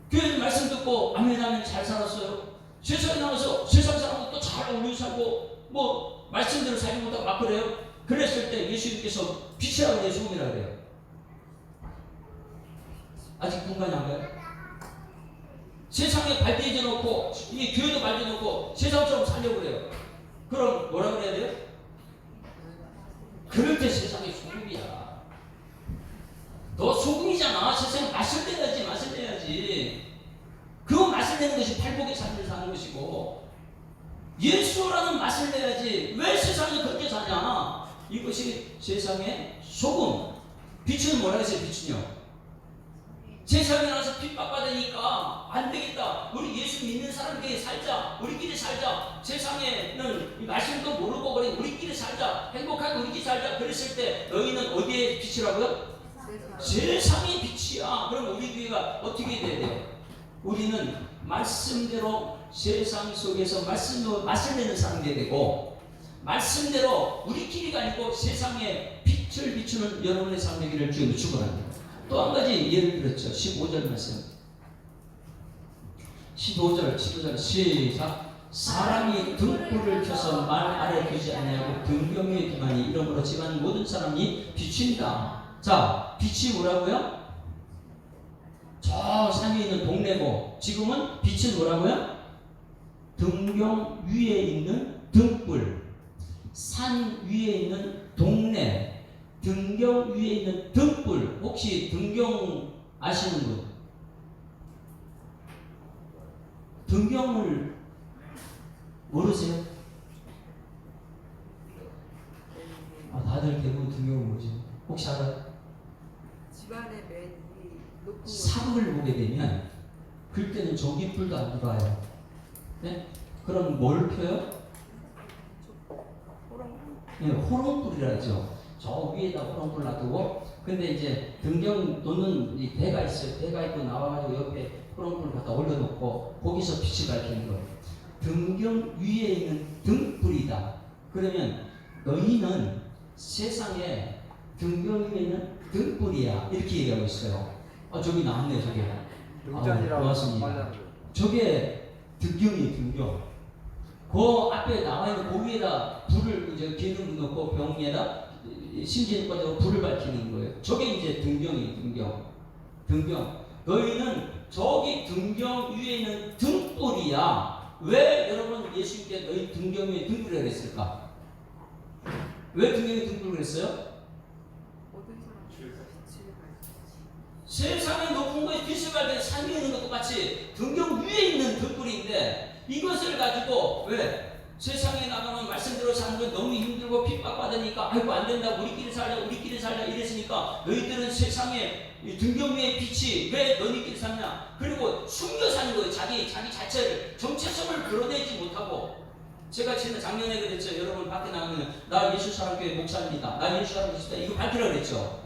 교회 말씀 듣고 아멘 잘 살았어요. 세상에 나와서 세상 사람도 또 잘 어울려 살고 뭐 말씀대로 살지 못하고 막 그래요. 그랬을 때 예수님께서 빛이라고 그래요, 소금이라고 그래요? 아직 분간이 안 가요? 세상에 발대져 놓고 이 교회도 발대져 놓고 세상처럼 살려고 그래요. 그럼 뭐라 그래야 돼요? 그럴 때 세상이 소금이야. 너 소금이잖아. 세상에 맛을 내야지. 그 맛을 내는 것이 팔복의 삶을 사는 것이고 예수라는 맛을 내야지. 왜 세상이 그렇게 사냐? 이것이 세상의 소금. 빛은 뭐라 했어요? 빛은요, 세상에 나와서 핍박받으니까 안 되겠다, 우리 예수 믿는 사람끼리 살자, 우리끼리 살자, 세상에는 말씀도 모르고 그래 우리끼리 살자, 행복하게 우리끼리 살자. 그랬을 때 너희는 어디에 빛이라고요? 세상의 빛이야. 그럼 우리 교회가 어떻게 돼야 돼요? 우리는 말씀대로 세상 속에서 말씀으로 맛을 내는 사람이 되고, 말씀대로 우리끼리가 아니고 세상에 빛을 비추는 여러분의 삶 되기를 주님이 축원합니다. 또 한 가지 예를 들었죠. 15절 말씀. 15절 시작. 사람이 등불을 켜서 말 아래 두지 아니하고 등경 위에 두나니 이러므로 집안 모든 사람이 비춘다. 자, 빛이 뭐라고요? 저 산에 있는 동네고, 지금은 빛은 뭐라고요? 등경 위에 있는 등불, 산 위에 있는 동네, 등경 위에 있는 등불. 혹시 등경 아시는 분? 등경을 모르세요? 다들 대부분 등경을 모르죠. 혹시 알아요? 집안에 맨 높은 삽을 보게 되면 그때는 전기불도 안 들어와요. 네? 그럼 뭘 펴요? 네, 호롱불이라죠. 저 위에다 호롱불 놔두고, 근데 이제 등경 놓는 이 대가 있어요. 대가 있고 나와가지고 옆에 호롱불을 갖다 올려놓고 거기서 빛이 밝히는 거예요. 등경 위에 있는 등불이다. 그러면 너희는 세상에 등경 위에 있는 등불이야. 이렇게 얘기하고 있어요. 저기 나왔네요, 저게. 고맙습니다. 저게 등경이에요, 등경. 그 앞에 나와 있는 그 위에다 불을 이제 기름 넣고 병에다 심지어 빠져 불을 밝히는 거예요. 저게 이제 등경이에요, 등경. 너희는 저기 등경 위에 있는 등불이야. 왜 여러분 예수님께 너희 등경 위에 등불이라고 했을까? 왜 등경 위에 등불을 했어요? 세상의 높은 곳에 빛을 발견해 산 위에 있는 것도 같이 등경 위에 있는 등불인데, 이것을 가지고 왜 세상에 나가면 말씀대로 사는 건 너무 힘들고 핍박받으니까 아이고 안 된다, 우리끼리 살자 이랬으니까 너희들은 세상에 등경 위의 빛이 왜 너희끼리 사냐? 그리고 숨겨 사는 거예요. 자기 자체를, 정체성을 드러내지 못하고. 제가 작년에 그랬죠. 여러분 밖에 나가면 나 예수 사랑교회 목사입니다, 나 예수 사랑교회 이거 밝히라 그랬죠.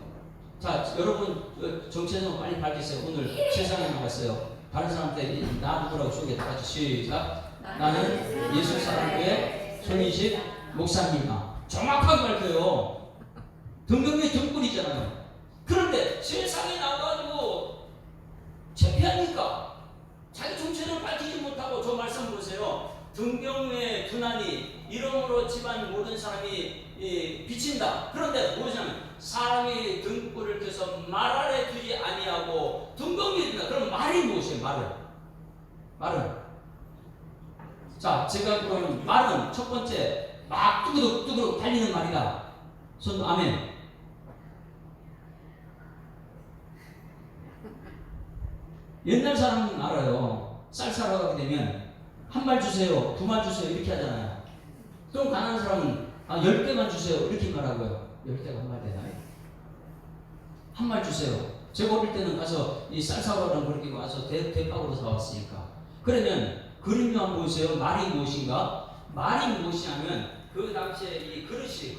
자, 여러분 정체성 빨리 밝히세요. 오늘 세상에 나갔어요. 다른 사람한테 나 누구라고 소개해. 같이 시작. 나는 예수 사랑교회 손인식 목사입니다. 정확하게 밝혀요. 등등이 등불이잖아요. 그런데 세상에 나가가지고 창피하니까 자기 정체를 밝히지 못하고 저 말씀 보세요. 등경의 분한이 이러므로 집안 모든 사람이 비친다. 그런데 무엇이냐면 사람이 등불을 켜서 말 아래 두지 아니하고 등경이 된다. 그럼 말이 무엇이에요? 말은 자, 제가 그러면 말은 첫 번째 막 뚜그덕 달리는 말이다. 손 아멘. 옛날 사람은 알아요. 쌀 사러 가게 되면 한 말 주세요, 두 말 주세요 이렇게 하잖아요. 좀 가난한 사람은 10개만 주세요 이렇게 말하고요. 10개가 한 말 되나요? 한 말 주세요. 제가 어릴 때는 가서 이 쌀 사오라는 그렇게 와서 대박으로 사왔으니까. 그러면 그림이 한번 보세요. 말이 무엇인가? 말이 무엇이냐면 그 당시에 이 그릇이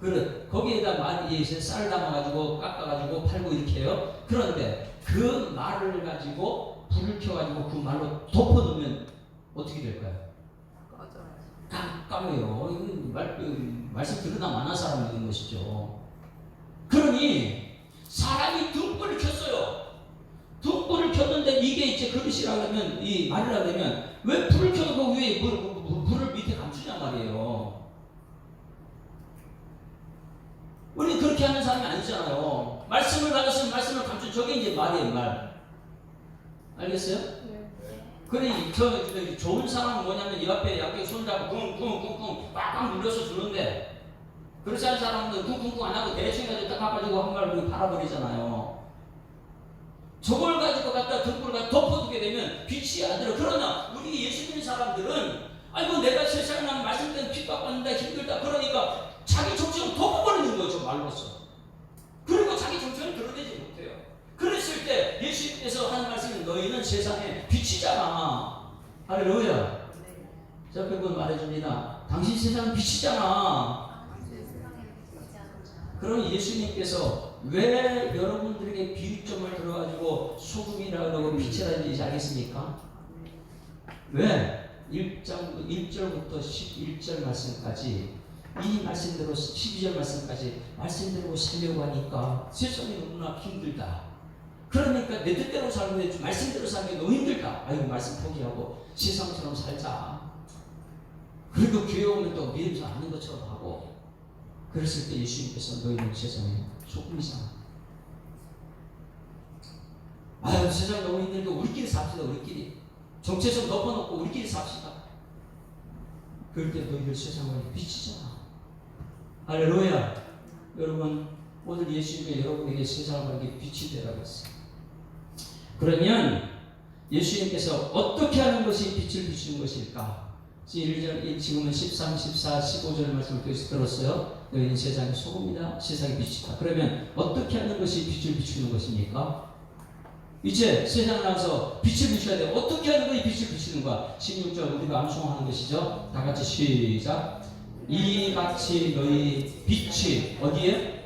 그릇 거기에다 쌀 담아가지고 깎아가지고 팔고 이렇게 해요. 그런데 그 말을 가지고 불을 켜가지고 그 말로 덮어놓으면 어떻게 될까요? 까매요. 이건 말씀 들으다 많은 사람이 있는 것이죠. 그러니 사람이 등불을 켰어요. 등불을 켰는데 이게 이제 그릇이라 그러면 이 말이라 그러면 왜 불을 켜고 위에 불을 밑에 감추냐 말이에요. 우리 그렇게 하는 사람이 아니잖아요. 말씀을 받았으면 말씀을 감춘 저게 이제 말이에요, 말. 알겠어요? 네. 그러니 저 좋은 사람은 뭐냐면 이 앞에 약간 손잡고 쿵쿵쿵쿵 빡빡 눌러서 주는데 그렇지 않은 사람은 쿵쿵쿵 안 하고 대충 가지고 딱 가지고 한 말 팔아버리잖아요. 저걸 가지고 갖다 등불을 갖다 덮어두게 되면 빛이 안 들어. 그러나 우리 예수 믿는 사람들은 아이고 내가 세상에 나는 말씀 때문에 핍박받는다 힘들다 그러니까 자기 정체를 덮어버리는 거죠, 말로써. 그리고 자기 정체를 드러내지 못해요. 그랬을 때 예수님께서 하는 말씀은 너희는 세상에 빛이잖아. 할렐루야. 자, 그분 말해줍니다. 당신 세상은 빛이잖아. 그럼 예수님께서 왜 여러분들에게 비유점을 들어가지고 소금이라 그러고 빛이라 하는지 알겠습니까? 왜? 1절부터 11절 말씀까지 이 말씀대로 12절 말씀까지 말씀대로 살려고 하니까 세상이 너무나 힘들다. 그러니까 내 뜻대로 살고 말씀대로 살기 너무 힘들다. 아이고 말씀 포기하고 세상처럼 살자. 그리고 교회 오면 또 믿음서 아닌 것처럼 하고 그랬을 때 예수님께서 너희는 세상에 소금이잖아. 아유 세상 너무 힘들게 우리끼리 삽시다. 우리끼리 정체성 덮어놓고 우리끼리 삽시다. 그럴 때 너희들 세상을 비치잖아. 할렐루야. 여러분 오늘 예수님이 여러분에게 세상을 밝게 빛이 되라고 했어요. 그러면 예수님께서 어떻게 하는 것이 빛을 비추는 것일까? 지금은 13, 14, 15절 말씀을 들었어요. 너희는 세상의 소금이다. 세상의 빛이다. 그러면 어떻게 하는 것이 빛을 비추는 것입니까? 이제 세상에 나가서 빛을 비춰야 돼. 어떻게 하는 것이 빛을 비추는가? 16절 우리가 암송하는 것이죠. 다 같이 시작. 이같이 너희 빛이 어디에?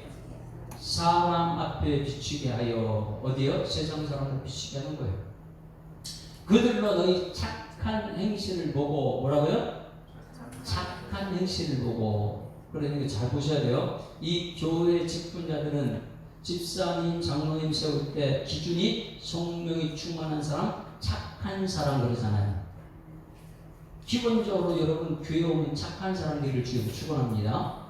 사람 앞에 비추게 하여 어디요? 세상 사람을 비추게 하는 거예요. 그들로 너희 착한 행실을 보고 뭐라고요? 착한 행실을 보고. 그러니까 잘 보셔야 돼요. 이 교회 직분자들은 집사님, 장로님 세울 때 기준이 성령이 충만한 사람, 착한 사람 그러잖아요. 기본적으로 여러분 교회 오면 착한 사람들을 주로 축원합니다.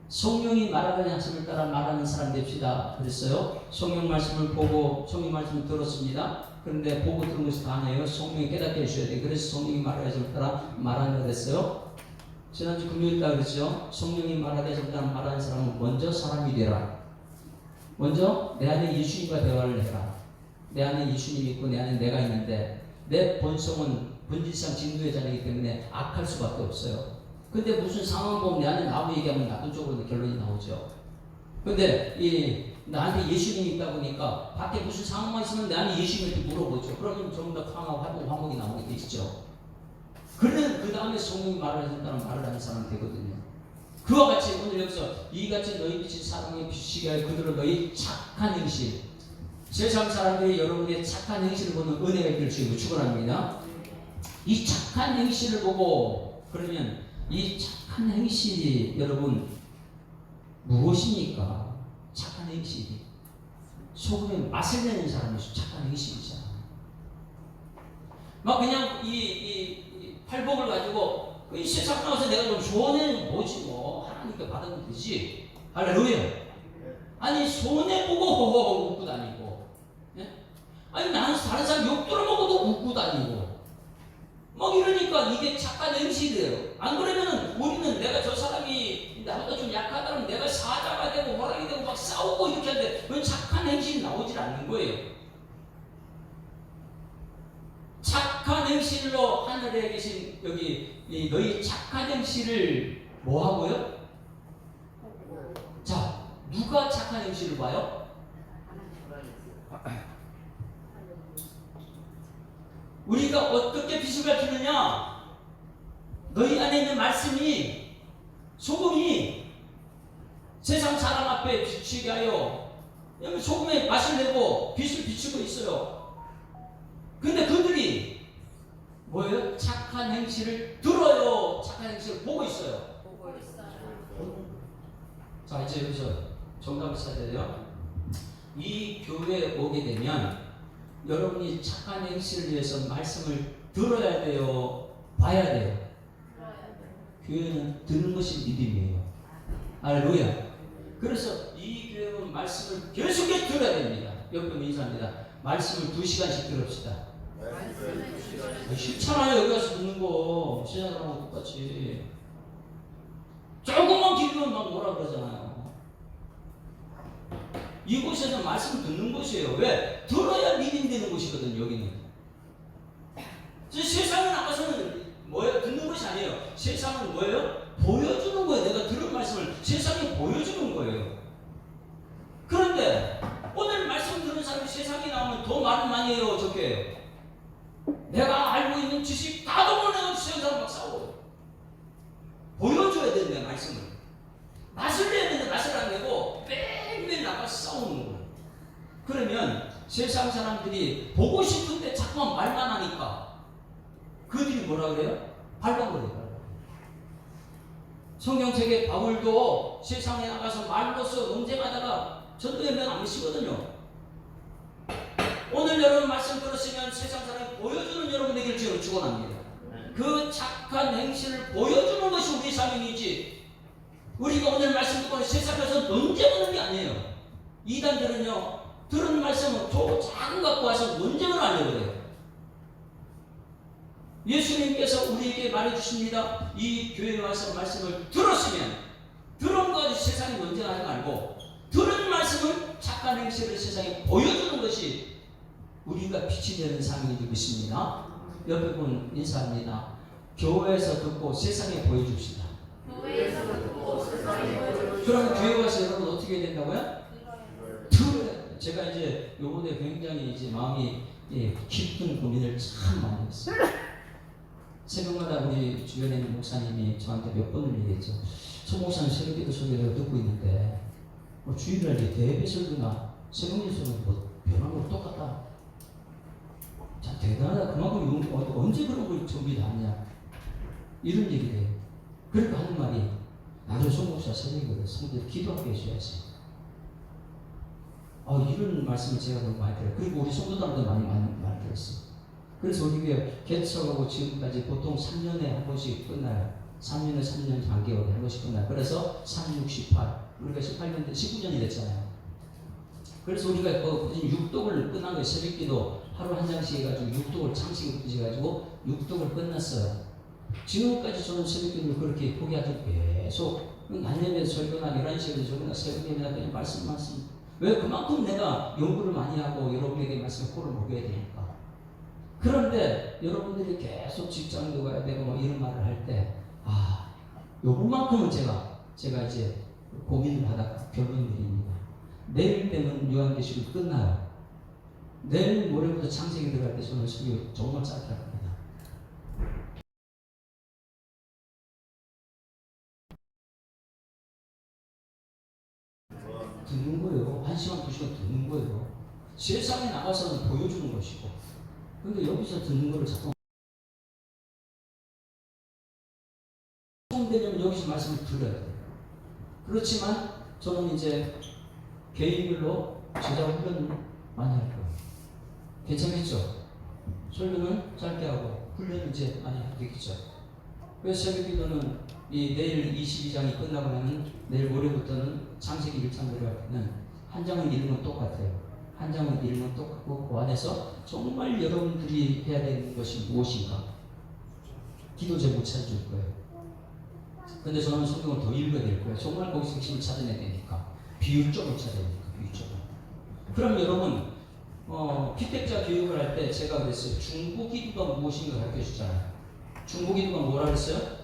성령이 말하는 말씀을 따라 말하는 사람 됩시다. 그랬어요. 성령 말씀을 보고 성령 말씀을 들었습니다. 그런데 보고 들은 것이 다 아니에요. 성령이 깨닫게 해주셔야 돼요. 그래서 성령이 말하는 말씀을 따라 말한다 그랬어요. 지난주 금요일 날 그랬죠. 성령이 말하는 말씀을 따라 말하는 사람은 먼저 사람이 되라. 먼저 내 안에 예수님과 대화를 해라. 내 안에 예수님이 있고 내 안에 내가 있는데 내 본성은 본질상 진노의 자녀이기 때문에 악할 수밖에 없어요. 근데 무슨 상황 보면 내 안에 나무 얘기하면 나쁜 쪽으로 결론이 나오죠. 근데 나한테 예수님이 있다 보니까 밖에 무슨 상황만 있으면 내 안에 예수님한테 물어보죠. 그러면 전부 다 화목이 나오게 되시죠. 그러면 그 다음에 성령이 말을 해준다는 말을 하는 사람이 되거든요. 그와 같이 오늘 여기서 이같이 너희 빛이 사람의 빛이게 하여 그들은 너희 착한 행실. 세상 사람들이 여러분의 착한 행실을 보는 은혜가 있기를 주님으로 축원합니다. 이 착한 행실을 보고 그러면 이 착한 행실이 여러분 무엇입니까? 착한 행실이. 소금에 맛을 내는 사람이 착한 행실이잖아. 막 그냥 이 팔복을 가지고 이 세상 나와서 내가 좀 손해는 뭐지 뭐 하나님께 받으면 되지. 할렐루야. 아니 손해보고 웃고 다니고, 예? 아니 나는 다른 사람 욕 들어먹어도 웃고 다니고 막 이러니까 이게 착한 행실이에요. 안 그러면은 우리는 내가 저 사람이 나보다 좀 약하다면 내가 사자가 되고 호랑이 되고 막 싸우고 이렇게 하는데 그건 착한 행실이 나오질 않는 거예요. 착한 행실로 하늘에 계신 여기 너희 착한 행실을 뭐 하고요? 자, 누가 착한 행실을 봐요? 우리가 어떻게 빛을 밝히느냐? 너희 안에 있는 말씀이, 소금이 세상 사람 앞에 비추게 하여 소금에 맛을 내고 빛을 비추고 있어요. 근데 그들이 뭐예요? 착한 행실을 들어요. 착한 행실을 보고 있어요. 자, 이제 여기서 정답을 찾아야 돼요. 이 교회에 오게 되면 여러분이 착한 행실을 위해서 말씀을 들어야 돼요? 봐야 돼요? 교회는 듣는 것이 믿음이에요. 할렐루야. 그래서 이 교회는 말씀을 계속해서 들어야 됩니다. 옆에 인사합니다. 말씀을 2시간씩 들읍시다. 싫잖아요. 여기 가서 듣는 거. 시작하고 똑같이. 조금만 기르면 막 뭐라 그러잖아요. 이곳에서 말씀 듣는 곳이에요. 왜? 들어야 믿음 되는 곳이거든요. 여기는. 세상에 나가서는 뭐예요? 듣는 것이 아니에요. 세상은 뭐예요? 보여주는 거예요. 내가 들은 말씀을 세상에 보여주는 거예요. 그런데 오늘 말씀 들은 사람이 세상에 나오면 더 말을 많이 해요. 적게 해요. 내가 알고 있는 지식 다 동원해서 세상 사람 막 싸워요. 보여줘야 되는데 말씀을. 맛을 내야 되는데 맛을 안 내고 매일매일 나가서 싸우는 거예요. 그러면 세상 사람들이 보고 싶은데 자꾸만 말만 하니까 그들이 뭐라 그래요? 발광거려요. 성경책에 바울도 세상에 나가서 말로써 논쟁하다가 전도에 몇 안 계시거든요. 오늘 여러분 말씀 들었으면 세상 사람이 보여주는 여러분에게 지금 축원합니다. 그 착한 행실을 보여주는 것이 우리 삶이지. 우리가 오늘 말씀 듣고 세상에서 논쟁하는 게 아니에요. 이단들은요, 들은 말씀을 도장 갖고 와서 논쟁을 하려고 해요. 예수님께서 우리에게 말해주십니다. 이 교회에 와서 말씀을 들었으면 들은 거 가지고 세상에 논쟁하지 말고 들은 말씀을 착한 행실을 세상에 보여주는 것이 우리가 빛이 되는 삶이 되고 있습니다. 옆에 분 인사합니다. 교회에서 듣고 세상에 보여줍시다. 그럼 교회 와서 여러분 어떻게 해야 된다고요? 들어요. 제가 이제 요번에 굉장히 이제 마음이 깊은 고민을 참 많이 했어요. 새벽마다 우리 주변에 있는 목사님이 저한테 몇 번을 얘기했죠. 저 목사님 새벽기도 소리를 듣고 있는데 뭐 주일날에 대배설교나 새벽기도는 뭐 변한 거 똑같다. 자, 대단하다. 그만큼 언제 그런 걸 준비 다 하냐. 이런 얘기를 해요. 그러니까 하는 말이 나도 송목사 새벽이거든. 성도들 기도하게 해줘야지. 이런 말씀을 제가 너무 많이 들어요. 그리고 우리 성도들한테 많이 들었어요. 그래서 우리 교회 개척하고 지금까지 보통 3년에 한 번씩 끝나요. 3년에 3년 반개월에 한 번씩 끝나요. 그래서 3, 6, 18. 우리가 18년, 19년이 됐잖아요. 그래서 우리가 육독을 끝난 거예요. 새벽기도 하루 한 장씩 해가지고 육독을 창식을 부셔가지고 육독을 끝났어요. 지금까지 저는 새벽기도를 그렇게 포기하지 계속 안내면 설교나 11시에 설교나 새벽기도나 그냥 말씀. 왜? 그만큼 내가 연구를 많이 하고 여러분에게 말씀을 꼴을 먹여야 되니까. 그런데 여러분들이 계속 직장도 가야 되고 뭐 이런 말을 할 때 요것만큼은 제가 이제 고민을 하다가 결론을 내립니다. 내일 때는 요한계시록 끝나요. 내일 모레부터 창세기 들어갈 때 저는 설교 정말 짧게 할 겁니다. 듣는 거예요. 1시간, 2시간 듣는 거예요. 세상에 나가서는 보여주는 것이고. 근데 여기서 듣는 거를 자꾸 되면 여기서 말씀을 들어야 돼요. 그렇지만 저는 이제 개인별로 제자 훈련 많이 할 거예요. 괜찮겠죠? 설교는 짧게 하고 훈련은 이제 많이 하면 되겠죠. 그래서 새벽 기도는 이 내일 22장이 끝나고는 내일 모레부터는 창세기 1장 내려가면 한 장은 읽으면 똑같아요. 한 장은 읽으면 똑같고 그 안에서 정말 여러분들이 해야 되는 것이 무엇인가 기도 제목 찾아줄 거예요. 근데 저는 성경을 더 읽어야 될 거예요. 정말 거기서 핵심을 찾아내야 되니까 비유점을 찾아야 되니까 비유점을. 그럼 여러분 피택자 교육을 할 때 제가 그랬어요. 중보기도가 무엇인가 가르쳐 주잖아요. 중보기도가 뭐라 그랬어요?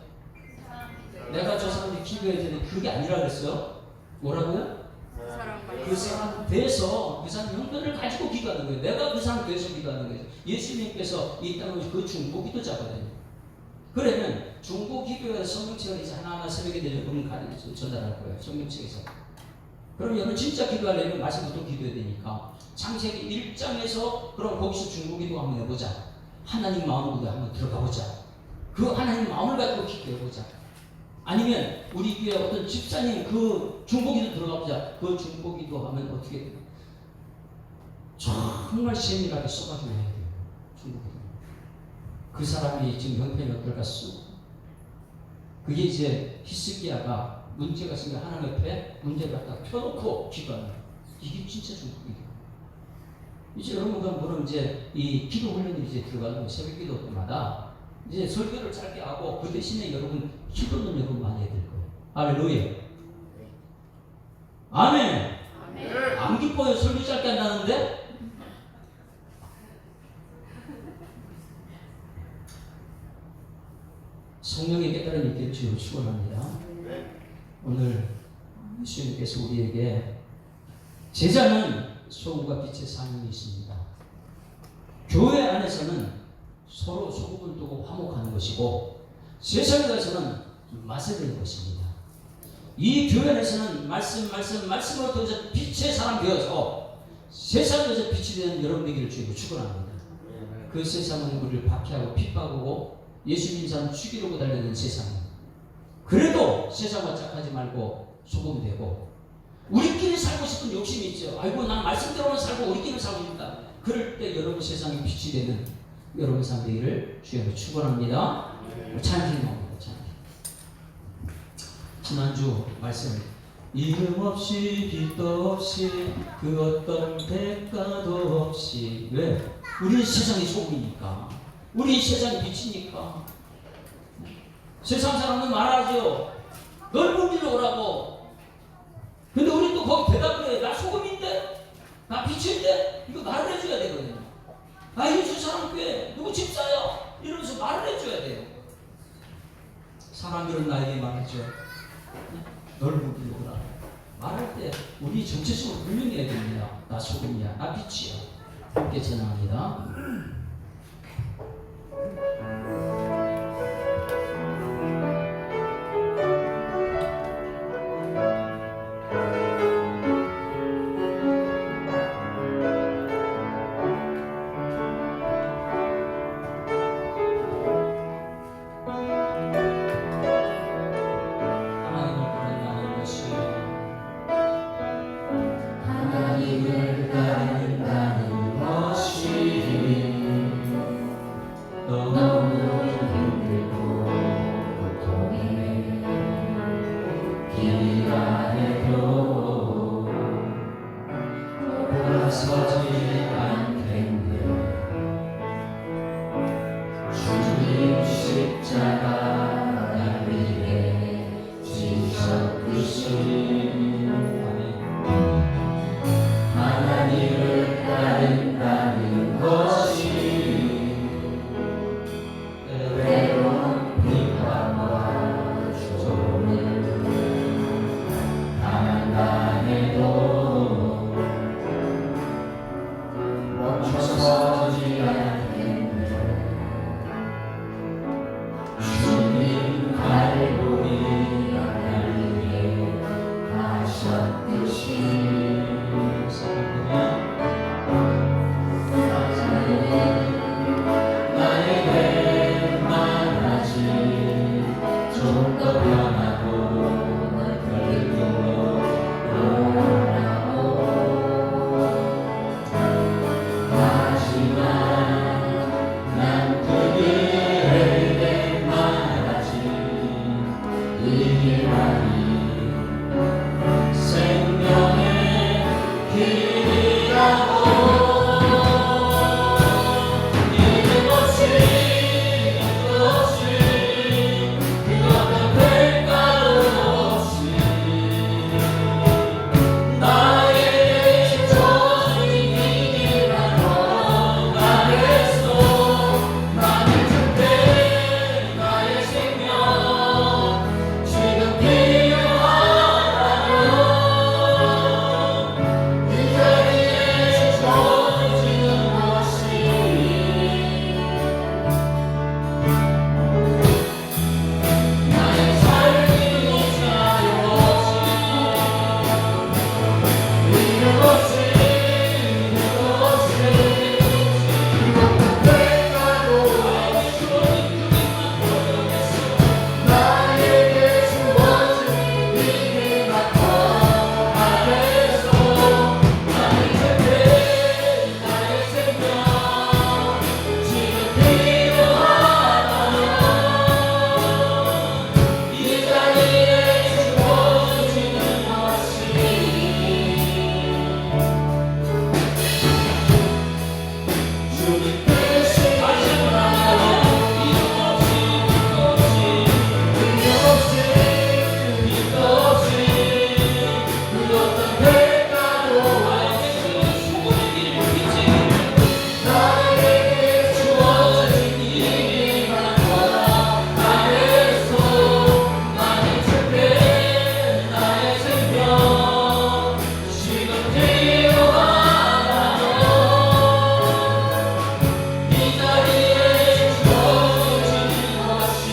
내가 저 사람들이 기도해야 되는데 그게 아니라 그랬어요. 뭐라고요? 그 사람 돼서 그 사람 형편을 가지고 기도하는 거예요. 내가 그 사람 돼서 기도하는 거예요. 예수님께서 이 땅에 그 중보기도자거든요. 그러면 중보기도에서 성경책을 이제 하나하나 새벽에 내려 여러분 가르쳐 전달할 거예요. 성경책에서. 그럼 여러분 진짜 기도하려면 말씀부터 기도해야 되니까 창세기 1장에서 그럼 거기서 중보기도 한번 해보자. 하나님 마음으로 한번 들어가 보자. 그 하나님 마음을 가지고 기도해 보자. 아니면 우리 교회 어떤 집사님 그 중보기도 들어가 보자. 그 중보기도 하면 어떻게 돼요? 정말 세밀하게 써가지고 해야 돼요. 중보기도. 그 사람이 지금 형편이 어떨까 쓰고. 그게 이제 히스기야가 문제가 있으면 하나님 옆에 문제를 갖다 펴놓고 기도하는 거예요. 이게 진짜 중보기도. 이제 여러분과 물론 이제 이 기도 훈련이 이제 들어가는 거예요. 새벽 기도 때마다 이제 설교를 짧게 하고 그 대신에 여러분 기도는 여러분 많이 해야 될 거예요. 할렐루야. 아멘. 안 기뻐요. 설교 짧게 한다는데? 성령의 깨달음이 있기를 주로 축원합니다. 오늘 예수님께서 우리에게 제자는 소금과 빛의 사명이 있습니다. 교회 안에서는 서로 소금을 두고 화목하는 것이고 세상에 가서는 맛을 내는 것입니다. 이 교회 안에서는 말씀으로 통해서 빛의 사람 되어서 세상에서 빛이 되는 여러분 되기를 주님으로 축원합니다. 그 세상은 우리를 박해하고 핍박하고 예수 믿는 사람 죽이려고 달리는 세상. 그래도 세상과 짝하지 말고 소금 되고 우리끼리 살고 싶은 욕심이 있죠. 아이고 난 말씀대로만 살고 우리끼리 살고 싶다. 그럴 때 여러분 세상이 빛이 되는 여러분 삶 되기를 주님으로 축원합니다. 찬양 나옵니다. 찬양. 지난주 말씀 이름 없이 빛도 없이 그 어떤 대가도 없이 왜? 우리 세상이 소금이니까 우리 세상이 빛이니까 세상 사람은 말하죠. 넓은 길로 오라고. 근데 우리 또 거기 대답을 해. 나 소금인데? 나 빛인데? 이거 말을 해줘야 되거든요. 아, 예수 사람 교회 누구 집사요? 이러면서 말을 해줘야 돼요. 사람들은 나에게 말하죠. 넓은 길로 오라. 말할 때 우리 전체적으로 분명해야 됩니다. 나 소금이야. 나 빛이야. 함께 전합니다. 길이라니 생명의 길이라고 믿는 것이 그 어떤 대가도 없이 나에게 주어진 이 길이라고 나에서 나는 준대 나의 생명 지금 필요하다면 이 자리에 주어지는 것이 나의 삶이 자유로워지고 믿는 것이 대가로 없이 나에게 주어진 이 막고 안에서 나의 생명 나의 생명 지금 필요하다면 이 자리에 주어지는 것이 주님 뜻이라면 그 어떤 대가도 나에게 주어진 이 막고 안에서 나의 준비 나의 생명 지금 필요하다면 이 자리에 주어지는 것이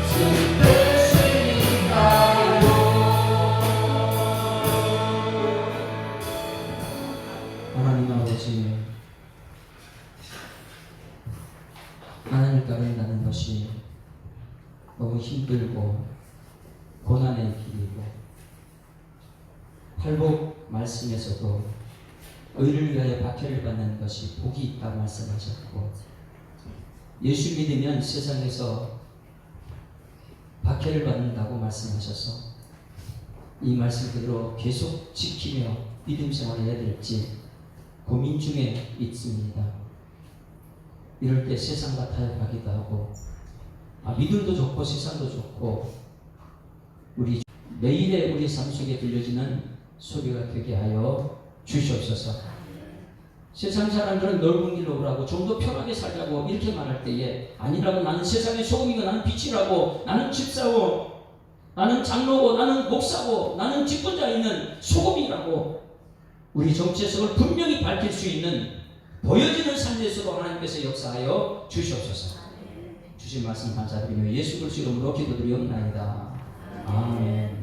주님 뜻이니까요. 하나님 아버지, 하나님을 따른다는 것이 너무 힘들고 고난의 길이고 팔복 말씀에서도 의를 위하여 박해를 받는 것이 복이 있다고 말씀하셨고 예수 믿으면 세상에서 박해를 받는다고 말씀하셔서 이 말씀 그대로 계속 지키며 믿음 생활을 해야 될지 고민 중에 있습니다. 이럴 때 세상과 타협하기도 하고 믿음도 좋고 세상도 좋고 우리 매일의 우리 삶 속에 들려지는 소리가 되게 하여 주시옵소서. 세상 사람들은 넓은 길로 오라고 좀 더 편하게 살자고 이렇게 말할 때에 아니라고 나는 세상의 소금이고 나는 빛이라고 나는 집사고 나는 장로고 나는 목사고 나는 직분자 있는 소금이라고 우리 정체성을 분명히 밝힐 수 있는 보여지는 삶에서로 하나님께서 역사하여 주시옵소서. 주신 말씀 감사드리며 예수 그리스도 이름으로 기도드리옵나이다. 아멘.